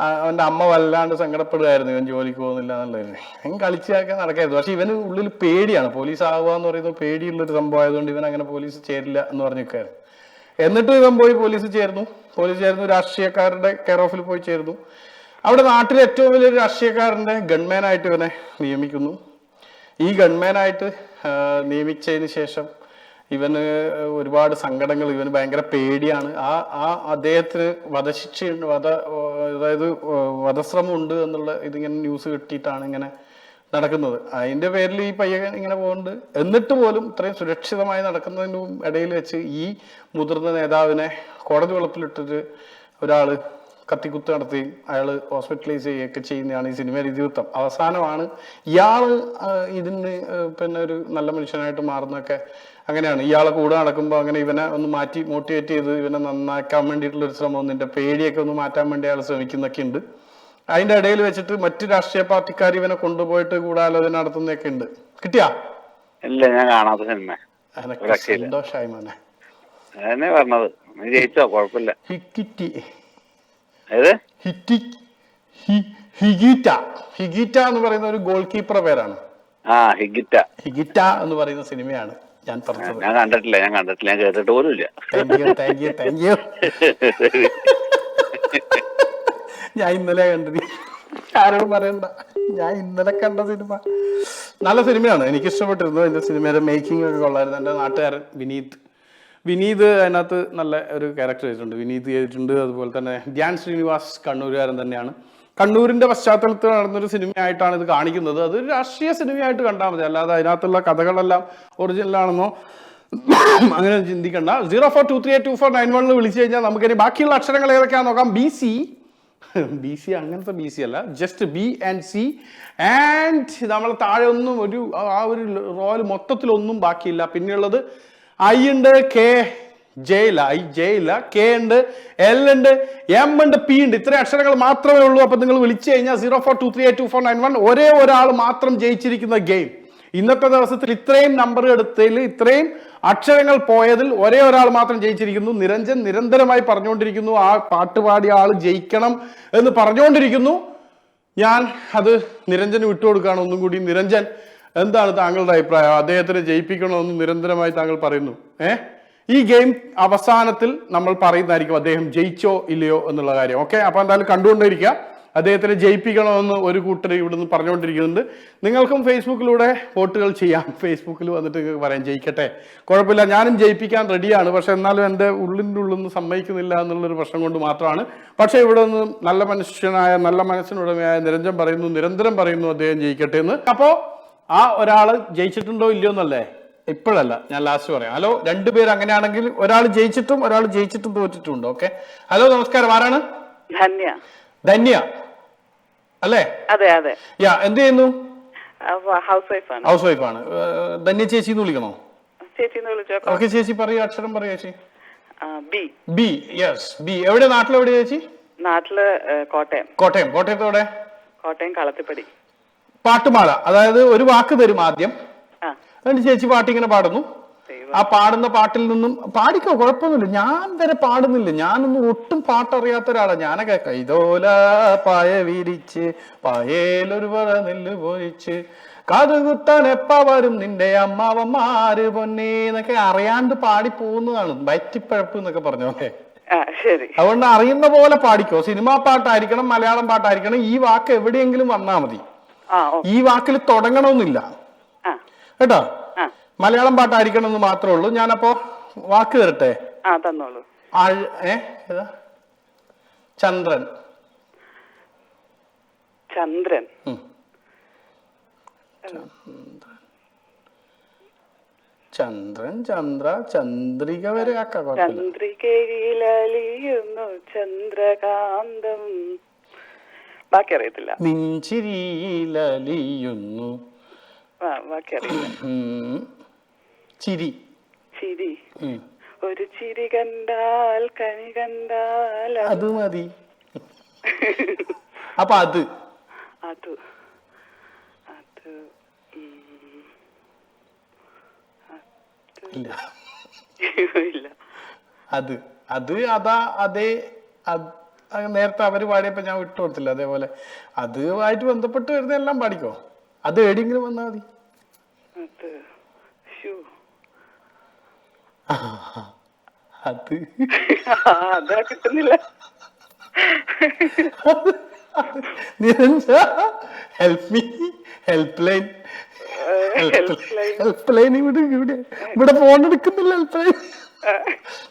അവന്റെ അമ്മ വല്ലാണ്ട് സങ്കടപ്പെടുകയായിരുന്നു ഇവൻ ജോലിക്ക് പോകുന്നില്ല എന്നുള്ളത്. ഇവൻ കളിച്ചാക്കാൻ നടക്കായിരുന്നു. പക്ഷെ ഇവന് ഉള്ളിൽ പേടിയാണ്. പോലീസ് ആവുക എന്ന് പറയുന്നത് പേടിയുള്ളൊരു സംഭവം ആയതുകൊണ്ട് ഇവൻ അങ്ങനെ പോലീസ് ചേരില്ല എന്ന് പറഞ്ഞിരിക്കുകയായിരുന്നു. എന്നിട്ടും ഇവൻ പോയി പോലീസ് ചേർന്നു. രാഷ്ട്രീയക്കാരുടെ കെയർ ഓഫിൽ പോയി ചേർന്നു. അവിടെ നാട്ടിലെ ഏറ്റവും വലിയൊരു രാഷ്ട്രീയക്കാരന്റെ ഗൺമാനായിട്ട് ഇവനെ നിയമിക്കുന്നു. ഈ ഗൺമാനായിട്ട് നിയമിച്ചതിന് ശേഷം ഇവന് ഒരുപാട് സങ്കടങ്ങൾ, ഇവന് ഭയങ്കര പേടിയാണ്. അദ്ദേഹത്തിന് അതായത് വധശ്രമം ഉണ്ട് എന്നുള്ള ഇതിങ്ങനെ ന്യൂസ് കിട്ടിയിട്ടാണ് ഇങ്ങനെ നടക്കുന്നത്. അതിന്റെ പേരിൽ ഈ പയ്യൻ ഇങ്ങനെ പോകുന്നുണ്ട്. എന്നിട്ട് പോലും ഇത്രയും സുരക്ഷിതമായി നടക്കുന്നതിന് ഇടയിൽ വെച്ച് ഈ മുതിർന്ന നേതാവിനെ കോടതി വളപ്പിലിട്ടിട്ട് ഒരാള് കത്തിക്കുത്ത് നടത്തുകയും അയാൾ ഹോസ്പിറ്റലൈസ് ചെയ്യുകയൊക്കെ ചെയ്യുന്നതാണ് ഈ സിനിമയുടെ ഇതിവൃത്തം. അവസാനമാണ് ഇയാള് ഇതിന് പിന്നെ ഒരു നല്ല മനുഷ്യനായിട്ട് മാറുന്നതൊക്കെ അങ്ങനെയാണ്. ഇയാളെ കൂടെ നടക്കുമ്പോൾ അങ്ങനെ ഇവനെ ഒന്ന് മാറ്റി മോട്ടിവേറ്റ് ചെയ്ത് ഇവനെ നന്നാക്കാൻ വേണ്ടിയിട്ടുള്ളൊരു ശ്രമം, നിന്റെ പേടിയൊക്കെ ഒന്ന് മാറ്റാൻ വേണ്ടി അയാൾ ശ്രമിക്കുന്നൊക്കെ ഉണ്ട്. അതിന്റെ ഇടയിൽ വെച്ചിട്ട് മറ്റു രാഷ്ട്രീയ പാർട്ടിക്കാർ ഇവനെ കൊണ്ടുപോയിട്ട് ഗൂഢാലോചന നടത്തുന്നതൊക്കെ ഉണ്ട്. കിട്ടിയാ? ഇല്ല, ഞാൻ കാണാത്ത സിനിമ. സന്തോഷായി മോനെ. പറഞ്ഞത് ജയിച്ചോ? കുഴപ്പമില്ല. ഹിഗിറ്റ എന്ന് പറയുന്ന ഒരു ഗോൾ കീപ്പറുടെ പേരാണ്. ഹിഗിറ്റ എന്ന് പറയുന്ന സിനിമയാണ് ഞാൻ പറഞ്ഞത്. ഞാൻ കണ്ടിട്ടില്ല, ഞാൻ കേട്ടിട്ട് പോലും ഇല്ല. Thank you. ഞാൻ ഇന്നലെ കണ്ടത്, ആരോടും പറയണ്ട. ഞാൻ ഇന്നലെ കണ്ട സിനിമ നല്ല സിനിമയാണ്, എനിക്ക് ഇഷ്ടപ്പെട്ടിരുന്നു. എന്റെ സിനിമയുടെ മേക്കിംഗ് ഒക്കെ കൊള്ളായിരുന്നു. എന്റെ നാട്ടുകാരൻ വിനീത് അതിനകത്ത് നല്ല ഒരു ക്യാരക്ടർ ചെയ്തിട്ടുണ്ട്. വിനീത് ചെയ്തിട്ടുണ്ട്. അതുപോലെ തന്നെ ധ്യാൻ ശ്രീനിവാസ് കണ്ണൂരുകാരൻ തന്നെയാണ്. കണ്ണൂരിന്റെ പശ്ചാത്തലത്തിൽ നടന്നൊരു സിനിമയായിട്ടാണ് ഇത് കാണിക്കുന്നത്. അതൊരു രാഷ്ട്രീയ സിനിമയായിട്ട് കണ്ടാൽ മതി, അല്ലാതെ അതിനകത്തുള്ള കഥകളെല്ലാം ഒറിജിനലാണെന്നോ അങ്ങനെ ചിന്തിക്കണ്ട. 0423824911 വിളിച്ചു കഴിഞ്ഞാൽ നമുക്കിനി ബാക്കിയുള്ള അക്ഷരങ്ങൾ ഏതൊക്കെയാണെന്ന് നോക്കാം. ബി സി അങ്ങനത്തെ ബി സി അല്ല, just be and C. And നമ്മളെ താഴെ ഒന്നും ഒരു റോയിൽ മൊത്തത്തിലൊന്നും ബാക്കിയില്ല. പിന്നെയുള്ളത് ഐ ഉണ്ട്, കെ ജെ ഇല്ല, കെ ഉണ്ട്, എൽ ഉണ്ട്, എം ഉണ്ട്, പി ഉണ്ട്. ഇത്രയും അക്ഷരങ്ങൾ മാത്രമേ ഉള്ളൂ. അപ്പൊ നിങ്ങൾ വിളിച്ചു കഴിഞ്ഞാൽ 0423824911 ഒരേ ഒരാൾ മാത്രം ജയിച്ചിരിക്കുന്ന ഗെയിം. ഇന്നത്തെ ദിവസത്തിൽ ഇത്രയും നമ്പർ എടുത്തതിൽ ഇത്രയും അക്ഷരങ്ങൾ പോയതിൽ ഒരേ ഒരാൾ മാത്രം ജയിച്ചിരിക്കുന്നു. നിരഞ്ജൻ നിരന്തരമായി പറഞ്ഞുകൊണ്ടിരിക്കുന്നു ആ പാട്ടുപാടിയ ആൾ ജയിക്കണം എന്ന് പറഞ്ഞുകൊണ്ടിരിക്കുന്നു. ഞാൻ അത് നിരഞ്ജന് വിട്ടുകൊടുക്കുകയാണ് ഒന്നും കൂടി. നിരഞ്ജൻ, എന്താണ് താങ്കളുടെ അഭിപ്രായം? അദ്ദേഹത്തിന് ജയിപ്പിക്കണമെന്ന് നിരന്തരമായി താങ്കൾ പറയുന്നു. ഈ ഗെയിം അവസാനത്തിൽ നമ്മൾ പറയുന്നതായിരിക്കും അദ്ദേഹം ജയിച്ചോ ഇല്ലയോ എന്നുള്ള കാര്യം. ഓക്കെ, അപ്പൊ എന്തായാലും കണ്ടുകൊണ്ടിരിക്കുക. അദ്ദേഹത്തിനെ ജയിപ്പിക്കണമെന്ന് ഒരു കൂട്ടർ ഇവിടുന്ന് പറഞ്ഞുകൊണ്ടിരിക്കുന്നുണ്ട്. നിങ്ങൾക്കും ഫേസ്ബുക്കിലൂടെ വോട്ടുകൾ ചെയ്യാം. ഫേസ്ബുക്കിൽ വന്നിട്ട് നിങ്ങൾക്ക് പറയാം ജയിക്കട്ടെ, കുഴപ്പമില്ല, ഞാനും ജയിപ്പിക്കാൻ റെഡിയാണ്, പക്ഷെ എന്നാലും എൻ്റെ ഉള്ളിൻ്റെ ഉള്ളിൽ സമ്മതിക്കുന്നില്ല എന്നുള്ളൊരു പ്രശ്നം കൊണ്ട് മാത്രമാണ്. പക്ഷേ ഇവിടെ നിന്ന് നല്ല മനുഷ്യനായ നല്ല മനസ്സിനുടമയായ നിരഞ്ജൻ പറയുന്നു, നിരന്തരം പറയുന്നു അദ്ദേഹം ജയിക്കട്ടെ എന്ന്. അപ്പോൾ ആ ഒരാൾ ജയിച്ചിട്ടുണ്ടോ ഇല്ലയോ എന്നല്ലേ ഇപ്പോഴല്ല, ഞാൻ ലാസ്റ്റ് പറയാം. ഹലോ, രണ്ടുപേർ അങ്ങനെയാണെങ്കിൽ ഒരാൾ ജയിച്ചിട്ടും ഒരാൾ ജയിച്ചിട്ടും തോറ്റിട്ടുണ്ട്. ഓക്കെ, ഹലോ നമസ്കാരം, ആരാണ്? ധന്യ. ധന്യ അല്ലേ? അതെ അതെ. യാ, എന്ത് ചെയ്യുന്നു? ഹൗസ് വൈഫാണ്. ഹൗസ് വൈഫാണ്. ധന്യ ചേച്ചി എന്ന് വിളിക്കണോ? ചേച്ചി വിളിച്ചോ. ഓക്കെ ചേച്ചി, പറയൂ, അക്ഷരം പറയൂ ചേച്ചി. ബി. B, yes, B. എവിടെ, നാട്ടിലെവിടെയാ ചേച്ചി? നാട്ടില് കോട്ടയം. കോട്ടയം. കോട്ടയത്തോടെ? കോട്ടയം കളത്തിപ്പടി. പാട്ടുമാല, അതായത് ഒരു വാക്ക് തരും ആദ്യം, എന്നിട്ട് ചേച്ചി പാട്ട് ഇങ്ങനെ പാടുന്നു. ആ പാടുന്ന പാട്ടിൽ നിന്നും പാടിക്കോ, കുഴപ്പമൊന്നുമില്ല. ഞാൻ വരെ പാടുന്നില്ല, ഞാനൊന്നും ഒട്ടും പാട്ടറിയാത്ത ഒരാളാണ്. ഞാനൊക്കെ കൈതോല പായ വിരിച്ച് പായേലൊരു പറ നെല്ല് പൊരിച്ച് കാതുകുത്താൻ എപ്പ വരും നിന്റെ അമ്മാവന്മാര് പൊന്നേ എന്നൊക്കെ അറിയാണ്ട് പാടി പോകുന്നതാണ്. വയറ്റിപ്പഴപ്പ് എന്നൊക്കെ പറഞ്ഞോക്കെ. അതുകൊണ്ട് അറിയുന്ന പോലെ പാടിക്കോ. സിനിമാ പാട്ടായിരിക്കണം, മലയാളം പാട്ടായിരിക്കണം, ഈ വാക്ക് എവിടെയെങ്കിലും വന്നാ മതി. ഈ വാക്കിൽ തുടങ്ങണമെന്നില്ല കേട്ടോ. മലയാളം പാട്ടായിരിക്കണം എന്ന് മാത്രമേ ഉള്ളൂ. ഞാനപ്പോ വാക്ക് തരട്ടെ? തന്നോളൂ. ചന്ദ്രൻ. ചന്ദ്രൻ. ചന്ദ്രൻ, ചന്ദ്ര, ചന്ദ്രിക വരെ ആക്കാം. ചന്ദ്രികയിലലിയുന്നു ചന്ദ്രകാന്തം. ബാക്കി അറിയത്തില്ല. നെഞ്ചിരിയിലലിയുന്നു. ബാക്കി അറിയില്ല. ചിരി. ചിരി. ഒരു ചിരി കണ്ടാൽ കനി കണ്ടാൽ അത് മതി. അപ്പൊ അത് അത് അത് ഇല്ല. ഇല്ല. അത് അത് അതാ അതേ. നേരത്തെ അവര് പാടിയപ്പോ ഞാൻ വിട്ടു കൊടുത്തില്ല, അതേപോലെ അതുമായിട്ട് ബന്ധപ്പെട്ട് വരുന്ന എല്ലാം പാടിക്കോ. അത് എവിടെയെങ്കിലും വന്നാ മതി. അത് അതാ കിട്ടുന്നില്ല. Help me, helpline. Helpline ഇവിടെ ഫോൺ എടുക്കുന്നില്ല. ഹെൽപ്പ് ലൈൻ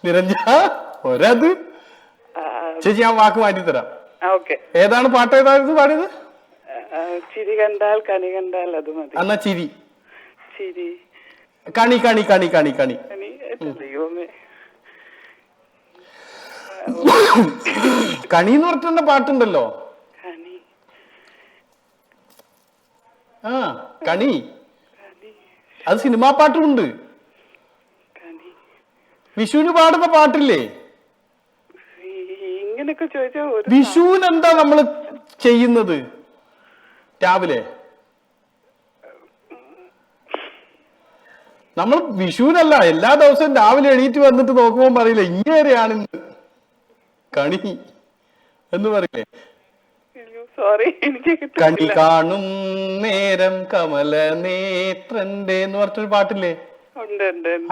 നിരഞ്ജ ഒരത്. ചേച്ചി ഞാൻ വാക്ക് മാറ്റി തരാം. ഏതാണ് പാട്ട്? ഏതായിരുന്നു പാടിയത്? ചിരി കണ്ടാൽ കനി കണ്ടാൽ അത് മതി. എന്നാ ചിരി. ചിരി. കണി കണി കണി കണി കണി. കണി എന്ന് പറഞ്ഞിട്ടുള്ള പാട്ടുണ്ടല്ലോ. ആ കണി, അത് സിനിമാ പാട്ടുമുണ്ട്. വിഷുവിന് പാടുന്ന പാട്ടില്ലേ? വിഷുവിന് എന്താ നമ്മള് ചെയ്യുന്നത് രാവിലെ? നമ്മൾ വിഷുവിനല്ല, എല്ലാ ദിവസവും രാവിലെ എണീറ്റ് വന്നിട്ട് നോക്കുമ്പോൾ പറയില്ലേ ഇങ്ങനെയാണ് ഇന്ന് കണി എന്ന് പറയില്ലേ? കണി കാണും നേരം കമല നേത്രന്റെ എന്ന് പറഞ്ഞൊരു പാട്ടില്ലേ?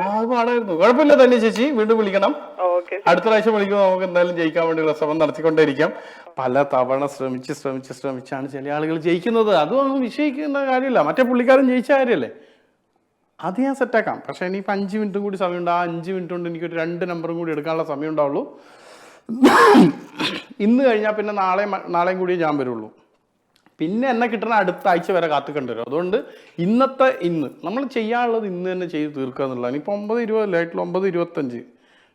ആ പാടായിരുന്നു. കുഴപ്പമില്ല തന്നെ ചേച്ചി, വീണ്ടും വിളിക്കണം. അടുത്ത പ്രാവശ്യം വിളിക്കുമ്പോൾ നമുക്ക് എന്തായാലും ജയിക്കാൻ വേണ്ടിയുള്ള ശ്രമം നടത്തിക്കൊണ്ടേയിരിക്കാം. പല തവണ ശ്രമിച്ചാണ് ചില ആളുകൾ ജയിക്കുന്നത്. അതും വിഷയിക്കുന്ന കാര്യമില്ല. മറ്റേ പുള്ളിക്കാരൻ ജയിച്ച കാര്യമല്ലേ, അത് ഞാൻ സെറ്റാക്കാം. പക്ഷെ ഇനിയിപ്പോൾ 5 മിനിറ്റും കൂടി സമയമുണ്ട്. ആ 5 മിനിറ്റ് കൊണ്ട് എനിക്കൊരു 2 നമ്പറും കൂടി എടുക്കാനുള്ള സമയം ഉണ്ടാവുള്ളൂ. ഇന്ന് കഴിഞ്ഞാൽ പിന്നെ നാളെയും കൂടി ഞാൻ വരുള്ളൂ. പിന്നെ എന്നെ കിട്ടുന്ന അടുത്ത ആഴ്ച വരെ കാത്തുക്കേണ്ടി വരും. അതുകൊണ്ട് ഇന്ന് നമ്മൾ ചെയ്യാനുള്ളത് ഇന്ന് തന്നെ ചെയ്ത് തീർക്കുക എന്നുള്ളതാണ്. ഇപ്പോൾ 9:20 ആയിട്ടുള്ളൂ, 9:25.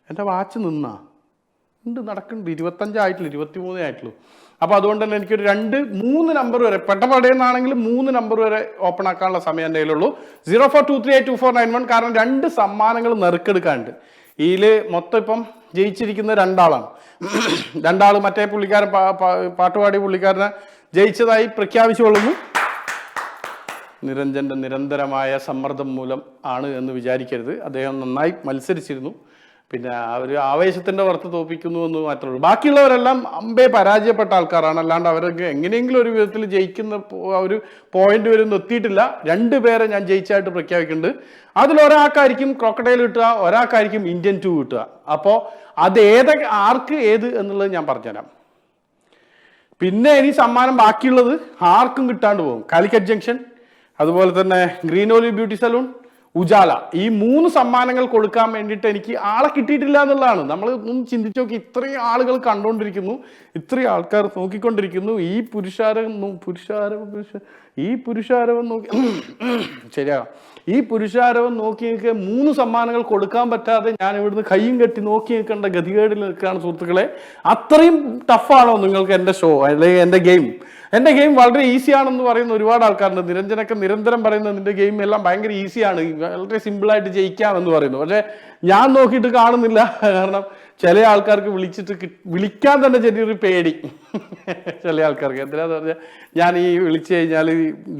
എൻ്റെ വാച്ച് നിന്നാ നടക്കുന്നുണ്ട്. 25 ആയിട്ടില്ല, 23 ആയിട്ടുള്ളൂ. അപ്പോൾ അതുകൊണ്ട് തന്നെ എനിക്കൊരു 2-3 നമ്പർ വരെ പെട്ടപടയെന്നാണെങ്കിൽ 3 നമ്പർ വരെ ഓപ്പൺ ആക്കാനുള്ള സമയം എൻ്റെ കയ്യിലുള്ളൂ. 0423822491. കാരണം 2 സമ്മാനങ്ങൾ നറുക്കെടുക്കാനുണ്ട്. ഇതിൽ മൊത്തം ഇപ്പം ജയിച്ചിരിക്കുന്ന 2 ആളാണ്. 2 ആൾ മറ്റേ പുള്ളിക്കാരൻ പാട്ടുപാടി പുള്ളിക്കാരനെ ജയിച്ചതായി പ്രഖ്യാപിച്ചുകൊള്ളുന്നു. നിരഞ്ജൻ്റെ നിരന്തരമായ സമ്മർദ്ദം മൂലം ആണ് എന്ന് വിചാരിക്കരുത്. അദ്ദേഹം നന്നായി മത്സരിച്ചിരുന്നു. പിന്നെ ഒരു ആവേശത്തിന്റെ പുറത്ത് തോപ്പിക്കുന്നു എന്ന് മാത്രമേ ഉള്ളൂ. ബാക്കിയുള്ളവരെല്ലാം അമ്പേ പരാജയപ്പെട്ട ആൾക്കാരാണ്. അല്ലാണ്ട് അവർക്ക് എങ്ങനെയെങ്കിലും ഒരു വിധത്തിൽ ജയിക്കുന്ന ഒരു പോയിന്റ് വരെ എത്തിയിട്ടില്ല. 2 പേരെ ഞാൻ ജയിച്ചായിട്ട് പ്രഖ്യാപിക്കുന്നുണ്ട്. അതിലൊരാൾക്കായിരിക്കും ക്രോക്കഡൈൽ കിട്ടുക, ഒരാൾക്കായിരിക്കും ഇന്ത്യൻ 2 കിട്ടുക. അപ്പോൾ അത് ആർക്ക് ഏത് എന്നുള്ളത് ഞാൻ പറഞ്ഞുതരാം. പിന്നെ ഇനി സമ്മാനം ബാക്കിയുള്ളത് ആർക്കും കിട്ടാണ്ട് പോകും. കാലിക്കറ്റ് ജംഗ്ഷൻ, അതുപോലെ തന്നെ green olive beauty salon, Ujala, ഈ 3 സമ്മാനങ്ങൾ കൊടുക്കാൻ വേണ്ടിയിട്ട് എനിക്ക് ആളെ കിട്ടിയിട്ടില്ല എന്നുള്ളതാണ്. നമ്മൾ ഒന്ന് ചിന്തിച്ചു നോക്കി, ഇത്രയും ആളുകൾ കണ്ടുകൊണ്ടിരിക്കുന്നു, ഇത്രയും ആൾക്കാർ നോക്കിക്കൊണ്ടിരിക്കുന്നു. ഈ പുരുഷാരവം നോക്കി ശരിയാ, ഈ പുരുഷാരവം നോക്കി നിൽക്കുക 3 സമ്മാനങ്ങൾ കൊടുക്കാൻ പറ്റാതെ ഞാൻ ഇവിടുന്ന് കയ്യും കെട്ടി നോക്കി നിൽക്കേണ്ട ഗതികേടിൽ നിൽക്കുകയാണ് സുഹൃത്തുക്കളെ. അത്രയും ടഫാണോ നിങ്ങൾക്ക് എൻ്റെ ഷോ അല്ലെങ്കിൽ എൻ്റെ ഗെയിം? എൻ്റെ ഗെയിം വളരെ ഈസി ആണെന്ന് പറയുന്ന ഒരുപാട് ആൾക്കാരുണ്ട്. നിരഞ്ജനൊക്കെ നിരന്തരം പറയുന്നത് നിന്റെ ഗെയിം എല്ലാം ഭയങ്കര ഈസിയാണ്, വളരെ സിമ്പിളായിട്ട് ജയിക്കാമെന്ന് പറയുന്നു. പക്ഷെ ഞാൻ നോക്കിയിട്ട് കാണുന്നില്ല. കാരണം ചില ആൾക്കാർക്ക് വിളിക്കാൻ തന്നെ ചെറിയൊരു പേടി. ചില ആൾക്കാർക്ക് എന്തിനാന്ന് പറഞ്ഞാൽ ഞാൻ ഈ വിളിച്ചു കഴിഞ്ഞാൽ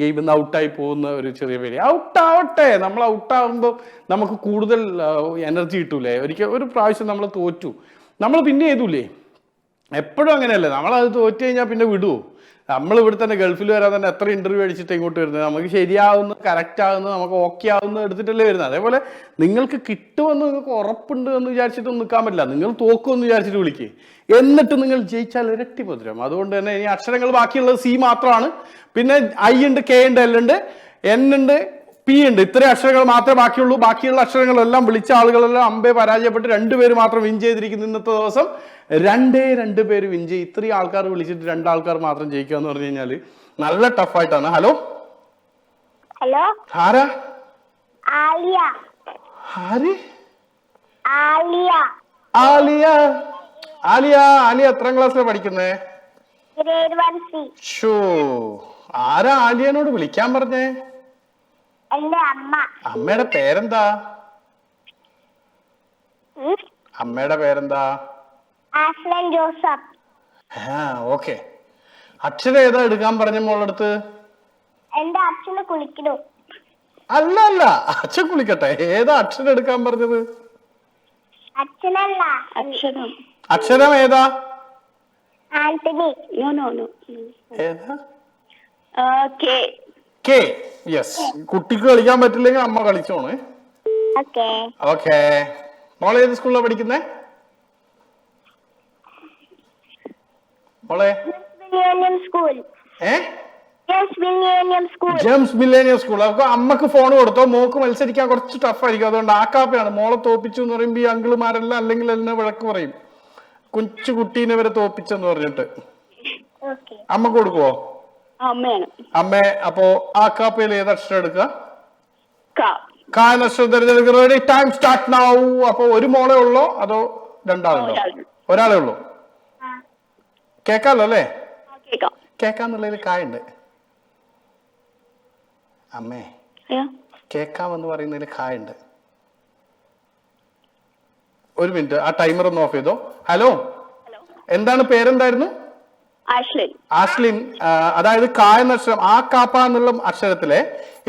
ഗെയിമിൽ നിന്ന് ഔട്ടായി പോകുന്ന ഒരു ചെറിയ പേടി. ഔട്ടാവട്ടെ, നമ്മൾ ഔട്ടാകുമ്പോൾ നമുക്ക് കൂടുതൽ എനർജി കിട്ടൂലേ. ഒരു പ്രാവശ്യം നമ്മൾ തോറ്റു, നമ്മൾ പിന്നെ ചെയ്തൂലേ? എപ്പോഴും അങ്ങനെയല്ലേ, നമ്മളത് തോറ്റു കഴിഞ്ഞാൽ പിന്നെ വിടുവോ? നമ്മൾ ഇവിടെ തന്നെ ഗൾഫിൽ വരാൻ തന്നെ എത്ര ഇന്റർവ്യൂ അടിച്ചിട്ട് ഇങ്ങോട്ട് വരുന്നത്? നമുക്ക് ശരിയാവുന്ന, കറക്റ്റ് ആവുന്ന, നമുക്ക് ഓക്കെ ആവുന്ന എടുത്തിട്ടല്ലേ വരുന്നത്. അതേപോലെ നിങ്ങൾക്ക് കിട്ടുമെന്ന് നിങ്ങൾക്ക് ഉറപ്പുണ്ട് എന്ന് വിചാരിച്ചിട്ട് നിൽക്കാൻ പറ്റില്ല. നിങ്ങൾ തോക്കുമെന്ന് വിചാരിച്ചിട്ട് വിളിക്കുക, എന്നിട്ട് നിങ്ങൾ ജയിച്ചാൽ ഇരട്ടി മധുരം. അതുകൊണ്ട് തന്നെ ഇനി അക്ഷരങ്ങൾ ബാക്കിയുള്ളത് സി മാത്രമാണ്. പിന്നെ ഐ ഉണ്ട്, കെ ഉണ്ട്, എൽ ഉണ്ട്, എൻ ഉണ്ട്, പി ഉണ്ട്. ഇത്രയും അക്ഷരങ്ങൾ മാത്രമേ ബാക്കിയുള്ളൂ. ബാക്കിയുള്ള അക്ഷരങ്ങളെല്ലാം വിളിച്ച ആളുകളെല്ലാം അമ്പേ പരാജയപ്പെട്ട് 2 പേര് മാത്രം വിൻ ചെയ്തിരിക്കുന്നു. ഇന്നത്തെ ദിവസം 2 പേര് വിൻ ചെയ്യും. ഇത്രയും ആൾക്കാർ വിളിച്ചിട്ട് 2 ആൾക്കാർ മാത്രം ജയിക്കുക എന്ന് പറഞ്ഞു കഴിഞ്ഞാൽ നല്ല ടഫായിട്ടാണ്. ഹലോ ഹലോ, ആരാ? ആലിയ. ആര്? ആലിയ. ആലിയ. ആലിയ, ആലിയ എത്രാം ക്ലാസ്സിലാണ് പഠിക്കുന്നേ? Grade 1C. ഷോ, ആരാ ആലിയനോട് വിളിക്കാൻ പറഞ്ഞേ? എന്റെ അമ്മ. അമ്മയുടെ പേരെന്താ? അമ്മയുടെ പേരെന്താ? ആസ്ലൻ ജോസഫ്. ഓക്കെ. അക്ഷരം ഏതാ എടുക്കാൻ പറഞ്ഞ മോളടുത്ത്? എന്റെ അച്ഛന് കുളിക്കണു. അല്ല അല്ല, അച്ഛൻ കുളിക്കട്ടെ. ഏതാ അക്ഷരം എടുക്കാൻ പറഞ്ഞത്? അച്ഛനല്ല, അക്ഷരം. അക്ഷരം ഏതാ? ആന്റണി. ഏതാ? കെ. കെ. യെസ്. കുട്ടിക്ക് കളിക്കാൻ പറ്റില്ലെങ്കിൽ അമ്മ കളിച്ചോണേ. ഓക്കേ. ഓക്കെ. മോളെ ഏത് സ്കൂളിലാണ് പഠിക്കുന്നേ? മോളെ സ്കൂൾ. Gems millennium school. അപ്പൊ അമ്മക്ക് ഫോൺ കൊടുത്തോ? മോക്ക് മത്സരിക്കാൻ കുറച്ച് ടഫായിരിക്കും, അതുകൊണ്ട് ആക്കാപ്പയാണ്. മോളെ തോപ്പിച്ചു എന്ന് പറയുമ്പോ ഈ അങ്കിളുമാരെല്ലാം അല്ലെങ്കിൽ എന്നെ വഴക്ക് പറയും, കൊച്ചു കുട്ടീനെ വരെ തോപ്പിച്ചെന്ന് പറഞ്ഞിട്ട്. അമ്മ കൊടുക്കുവോ? അമ്മേ. അപ്പോ ആക്കാപ്പയിൽ ഏത് അക്ഷരം എടുക്കുക? അക്ഷരം തിരഞ്ഞെടുക്കുക. Time start now. അപ്പൊ ഒരു മോളെ ഉള്ളോ അതോ 2 ആളുണ്ടോ? ഒരാളെ ഉള്ളൂ. കേക്കാലോ അല്ലേ? കേക്കാന്നുള്ളതിൽ കായുണ്ട്. അമ്മേ, കേക്കാമെന്ന് പറയുന്നതിൽ കായുണ്ട്. ഒരു മിനിറ്റ്, ആ ടൈമർ ഒന്ന് ഓഫ് ചെയ്തോ. ഹലോ, എന്താണ് പേരെന്തായിരുന്നു? ആഷ്ലിൻ. അതായത് ക എന്ന അക്ഷരം, ആ കാപ്പ എന്നുള്ള അക്ഷരത്തിലെ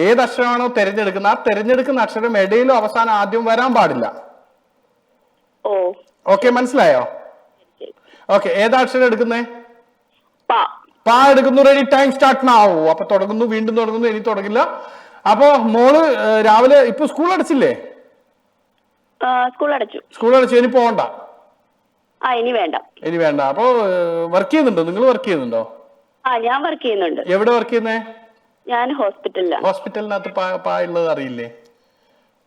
ഏത് അക്ഷരമാണോ തിരഞ്ഞെടുക്കുന്നത്, ആ തിരഞ്ഞെടുക്കുന്ന അക്ഷരം ഇടയിലോ അവസാനം ആദ്യം വരാൻ പാടില്ല. ഓക്കെ, മനസ്സിലായോ? ഓക്കെ. ഏതാ അക്ഷരം എടുക്കുന്നേ? പാ എടുക്കുന്നു. Ready, time start now. അപ്പൊ തുടങ്ങുന്നു, വീണ്ടും തുടങ്ങുന്നു, ഇനി തുടങ്ങില്ല. അപ്പൊ മോള് രാവിലെ ഇപ്പൊ സ്കൂൾ അടച്ചില്ലേ? സ്കൂൾ അടച്ചു. ഇനി പോകണ്ട? ഇനി വേണ്ട. അപ്പൊ വർക്ക് ചെയ്യുന്നുണ്ടോ? നിങ്ങൾ വർക്ക് ചെയ്യുന്നുണ്ടോ? ഞാൻ വർക്ക് ചെയ്യുന്നുണ്ട്. എവിടെ വർക്ക് ചെയ്യുന്നേ? ഞാൻ ഹോസ്പിറ്റലിലാണ്. ഹോസ്പിറ്റലിനകത്ത് പായുള്ളത് അറിയില്ലേ?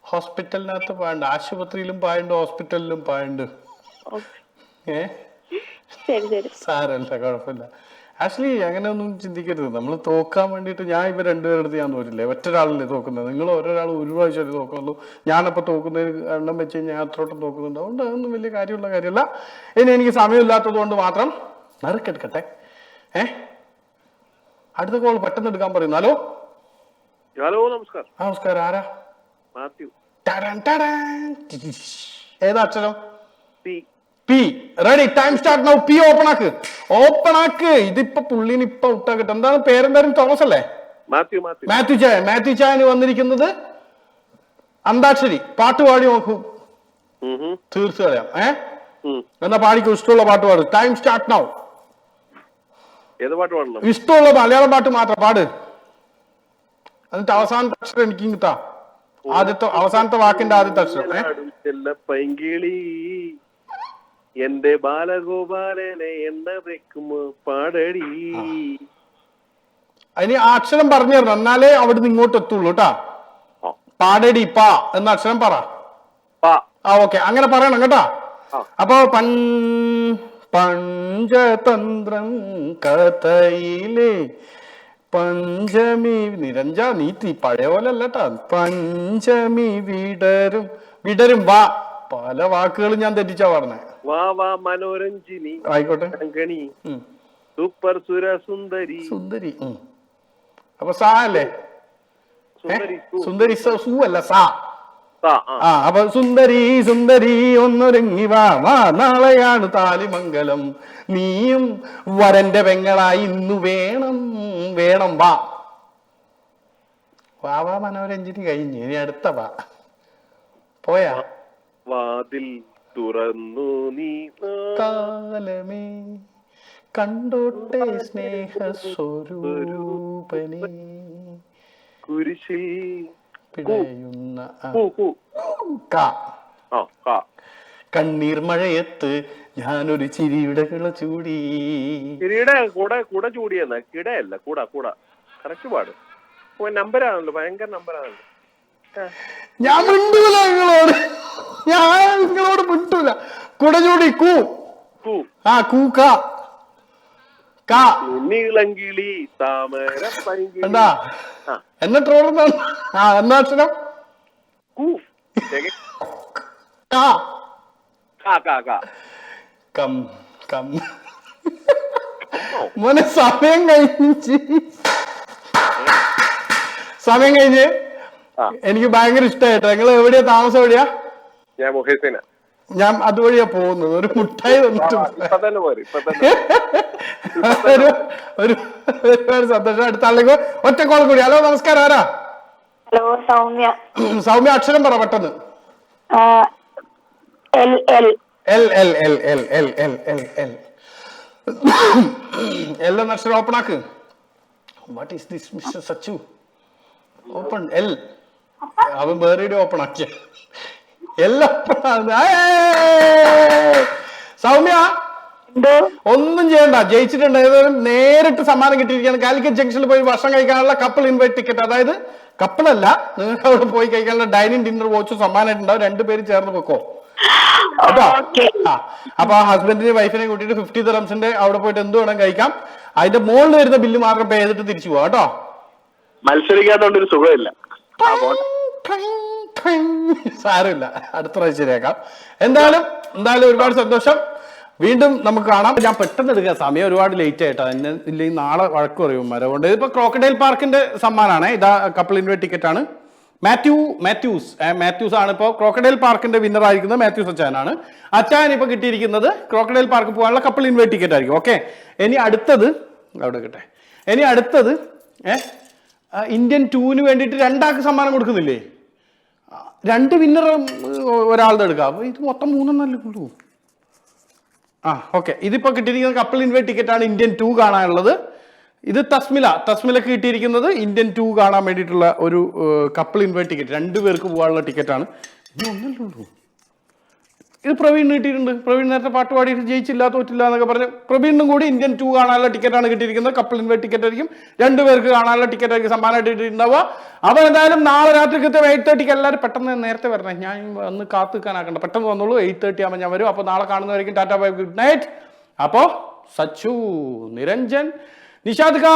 ഹോസ്പിറ്റലിനകത്ത് പായുണ്ട്, ആശുപത്രിയിലും പായുണ്ട്, ഹോസ്പിറ്റലിലും പായുണ്ട്. സാരല്ല, കുഴപ്പമില്ല. ആക്ച്വലി അങ്ങനെ ഒന്നും ചിന്തിക്കരുത്. നമ്മൾ തോക്കാൻ വേണ്ടിയിട്ട് ഞാൻ ഇവർ 2 പേരെടുത്ത് ഞാൻ തോറ്റില്ലേ, ഒറ്റൊരാളല്ലേ തോക്കുന്നത്. നിങ്ങൾ ഒരാൾ ഒരു പ്രാവശ്യം തോക്കുന്നുള്ളൂ. ഞാനപ്പോ തോക്കുന്നതിന് എണ്ണം വെച്ച് ഞാൻ അത്രോട്ടം തോക്കുന്നുണ്ട്. അതുകൊണ്ട് അതൊന്നും വലിയ കാര്യമുള്ള കാര്യമല്ല. ഇനി എനിക്ക് സമയമില്ലാത്തത് കൊണ്ട് മാത്രം നറുക്കെടുക്കട്ടെ. അടുത്ത കോൾ പെട്ടെന്ന് എടുക്കാൻ പറയുന്നു. ഹലോ. നമസ്കാരം. നമസ്കാരം. ആരാ? മാത്യു. ഏതാ അക്ഷരം? P. Ready, time start now. P open ആക്ക്. ഇതിപ്പോ പുള്ളിന് ഇപ്പൊ ഔട്ടാക്കട്ടെ. എന്താണ് പേരെന്തായാലും? തോമസ് അല്ലേ? മാത്യു ചായന് വന്നിരിക്കുന്നത് അന്താക്ഷരി. പാട്ട് പാടി നോക്കൂ. തീർത്ത് കളയാം. എന്നാ പാടിക്കോ, ഇഷ്ടമുള്ള പാട്ട് പാട്. Time start now. ഏത് പാട്ട് പാടണം? ഇഷ്ടമുള്ള മലയാളം പാട്ട് മാത്രം പാട്. എന്നിട്ട് അവസാനത്തെ അക്ഷരം എനിക്ക് കിട്ടാ. അവസാനത്തെ വാക്കിന്റെ ആദ്യത്തെ അക്ഷരം. പൈങ്കിളി എന്റെ ബാലഗോപാലനെ എണ്ണ വെക്കുമോ പാടടി. അതിന് ആ അക്ഷരം പറഞ്ഞു തരണം, എന്നാലേ അവിടുന്ന് ഇങ്ങോട്ട് എത്തുള്ളൂ കേട്ടാ. പാടടി പാ എന്ന അക്ഷരം പറ. ഓക്കെ, അങ്ങനെ പറയണം കേട്ടാ. അപ്പൊ പഞ്ചതന്ത്രം കഥയിലെ പഞ്ചമി നിരഞ്ജ നീത്തി പഴയ പോലെ അല്ലട്ടാ. പഞ്ചമി വിടരും വാ. പല വാക്കുകളും ഞാൻ തെറ്റിച്ചാ പറഞ്ഞേ. വാ വാ മനോരഞ്ജിനി ആയിക്കോട്ടെ. സൂപ്പർ സുര സുന്ദരി. അപ്പൊ സാ അല്ലേ? സുന്ദരി സൂ അല്ല, സാ. അപ്പൊ സുന്ദരി ഒന്നൊരുങ്ങി വാ വാ, നാളെയാണ് താലിമംഗലം, നീയും വരന്റെ പെങ്ങളായി ഇന്നു വേണം വാ. വാ വാ മനോരഞ്ജിനി കഴിഞ്ഞു, ഇനി അടുത്ത വാ. പോയാ? വാതിൽ തുറന്നു നീ കാലമേ കണ്ടോട്ടെ സ്നേഹസ്വരൂപനെ, കുരിശിൽ പിടയുന്ന കണ്ണീർ മഴയത്ത് ഞാനൊരു ചിരിയുടെ കിള ചൂടി. ചിരിയുടെ കൂടെ ചൂടിയെന്ന കിടയല്ല, കൂടാ കറക്റ്റ് പാട്. നമ്പരാണല്ലോ, ഭയങ്കര നമ്പരാണല്ലോ. ഞാൻ മിണ്ടൂല നിങ്ങളോട് മിണ്ടൂല. കുട ചൂടി നീളങ്കിളി താമര എന്താ എന്നെ ട്രോളുന്ന എന്നാ അക്ഷരം? മോനെ സമയം കഴിഞ്ഞ് എനിക്ക് ഭയങ്കര ഇഷ്ടമായിട്ടോ. നിങ്ങൾ എവിടെയാ താമസം? എവിടെയാ? ഞാൻ അതുവഴിയാ പോകുന്നത്. ഒരു മുട്ടായി തന്നിട്ട് ഒരുപാട് സന്തോഷം. അടുത്ത ആളിലേക്ക് ഒറ്റ കോൾ കൂടി. ഹലോ, നമസ്കാരം. ആരാ? ഹലോ, സൗമ്യ. സൗമ്യ, അക്ഷരം പറ പെട്ടെന്ന്. എന്ന അക്ഷരം ഓപ്പൺ ആക്ക്. What is this mister Sachu? Open L. അവൻ വേറെ ഓപ്പൺ ആക്കിയ എല്ലാം. സൗമ്യ, ഒന്നും ചെയ്യണ്ട, ജയിച്ചിട്ടുണ്ട്. ഏതായാലും നേരിട്ട് സമ്മാനം കിട്ടിയിരിക്കുകയാണ്. കാലിക്കറ്റ് ജംഗ്ഷനിൽ പോയി ഭക്ഷണം കഴിക്കാനുള്ള കപ്പിൾ ഇൻവൈറ്റ് ടിക്കറ്റ്, അതായത് കപ്പിളല്ല, നിങ്ങൾക്ക് അവിടെ പോയി കഴിക്കാനുള്ള ഡൈനിങ് ഡിന്നർ വോച്ച് സമ്മാനമായിട്ടുണ്ടാവും. രണ്ടുപേരും ചേർന്ന് വെക്കോ കേട്ടോ. അപ്പൊ ആ ഹസ്ബൻഡിനെ വൈഫിനെ കൂട്ടിയിട്ട് 50 ദിർഹംസിന്റെ അവിടെ പോയിട്ട് എന്ത് വേണം കഴിക്കാം. അതിന്റെ മുകളിൽ വരുന്ന ബില്ല് മാത്രം പേ ചെയ്തിട്ട് തിരിച്ചു പോവാ കേട്ടോ. മത്സരിക്കാത്തോണ്ടൊരു സുഖമില്ല. സാരമില്ല, അടുത്ത പ്രാവശ്യം ശരിയാക്കാം. എന്തായാലും ഒരുപാട് സന്തോഷം. വീണ്ടും നമുക്ക് കാണാം. ഞാൻ പെട്ടെന്ന് എടുക്കാം, സമയം ഒരുപാട് ലേറ്റ് ആയിട്ടാ. എന്നെ ഇല്ലെങ്കിൽ നാളെ വഴക്ക് പറയും മരകൊണ്ട്. ഇതിപ്പോ ക്രോക്കഡൈൽ പാർക്കിന്റെ സമ്മാനാണ്. ഇതാ കപ്പിൾ ഇൻവൈറ്റ് ടിക്കറ്റ് ആണ്. മാത്യൂസ് ആണ് ഇപ്പോൾ ക്രോക്കഡൈൽ പാർക്കിന്റെ വിന്നർ ആയിരിക്കുന്നത്. മാത്യൂസ് അച്ചാനാണ്. അച്ചാൻ ഇപ്പൊ കിട്ടിയിരിക്കുന്നത് ക്രോക്കഡൈൽ പാർക്ക് പോകാനുള്ള കപ്പിൾ ഇൻവൈറ്റ് ടിക്കറ്റ് ആയിരിക്കും. ഓക്കെ, ഇനി അടുത്തത് അവിടെ കിട്ടെ. ഇനി അടുത്തത് ഇന്ത്യൻ 2 വേണ്ടിയിട്ട് 2 ആൾക്ക് സമ്മാനം കൊടുക്കുന്നില്ലേ? 2 വിന്നർ ഒരാളുടെ എടുക്കാം. അപ്പൊ ഇത് മൊത്തം 3 നല്ല ഉള്ളൂ. ഓക്കെ, ഇതിപ്പോ കിട്ടിയിരിക്കുന്നത് കപ്പിൾ ഇൻവൈറ്റ് ടിക്കറ്റ് ആണ് ഇന്ത്യൻ 2 കാണാനുള്ളത്. ഇത് തസ്മിലക്ക് കിട്ടിയിരിക്കുന്നത് ഇന്ത്യൻ 2 കാണാൻ വേണ്ടിയിട്ടുള്ള ഒരു കപ്പിൾ ഇൻവൈറ്റ് ടിക്കറ്റ്. 2 പേർക്ക് പോകാനുള്ള ടിക്കറ്റാണ്. ഇത് ഒന്നല്ലേ ഉള്ളൂ. ഇത് പ്രവീൺ കിട്ടിയിട്ടുണ്ട്. പ്രവീൺ നേരത്തെ പാട്ട് പാടിയിട്ട് ജയിച്ചില്ല, തോറ്റില്ല എന്നൊക്കെ പറഞ്ഞ് പ്രവീണിനും കൂടി ഇന്ത്യൻ 2 കാണാനുള്ള ടിക്കറ്റാണ് കിട്ടിയിരിക്കുന്നത്. കപ്പിൾ ഇൻവൈറ്റ് ടിക്കറ്റ് ആയിരിക്കും. 2 പേർക്ക് കാണാനുള്ള ടിക്കറ്റ് ആയിരിക്കും സമ്മാനമായിട്ട് കിട്ടിയിട്ടുണ്ടാവുക. അപ്പൊ എന്തായാലും നാളെ രാത്രി കൃത്യം 8:30 എല്ലാവരും പെട്ടെന്ന് നേരത്തെ വരണേ. ഞാൻ ഒന്ന് കാത്തു നിൽക്കാനാക്കണ്ട, പെട്ടെന്ന് വന്നോളൂ. 8:30 ആകുമ്പോൾ ഞാൻ വരും. അപ്പൊ നാളെ കാണുന്നവരായിരിക്കും. Tata bye, good night. അപ്പോ സച്ചു, നിരഞ്ജൻ, നിഷാദ് ക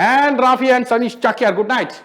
and Rafi and Saneesh Chakyar, good night.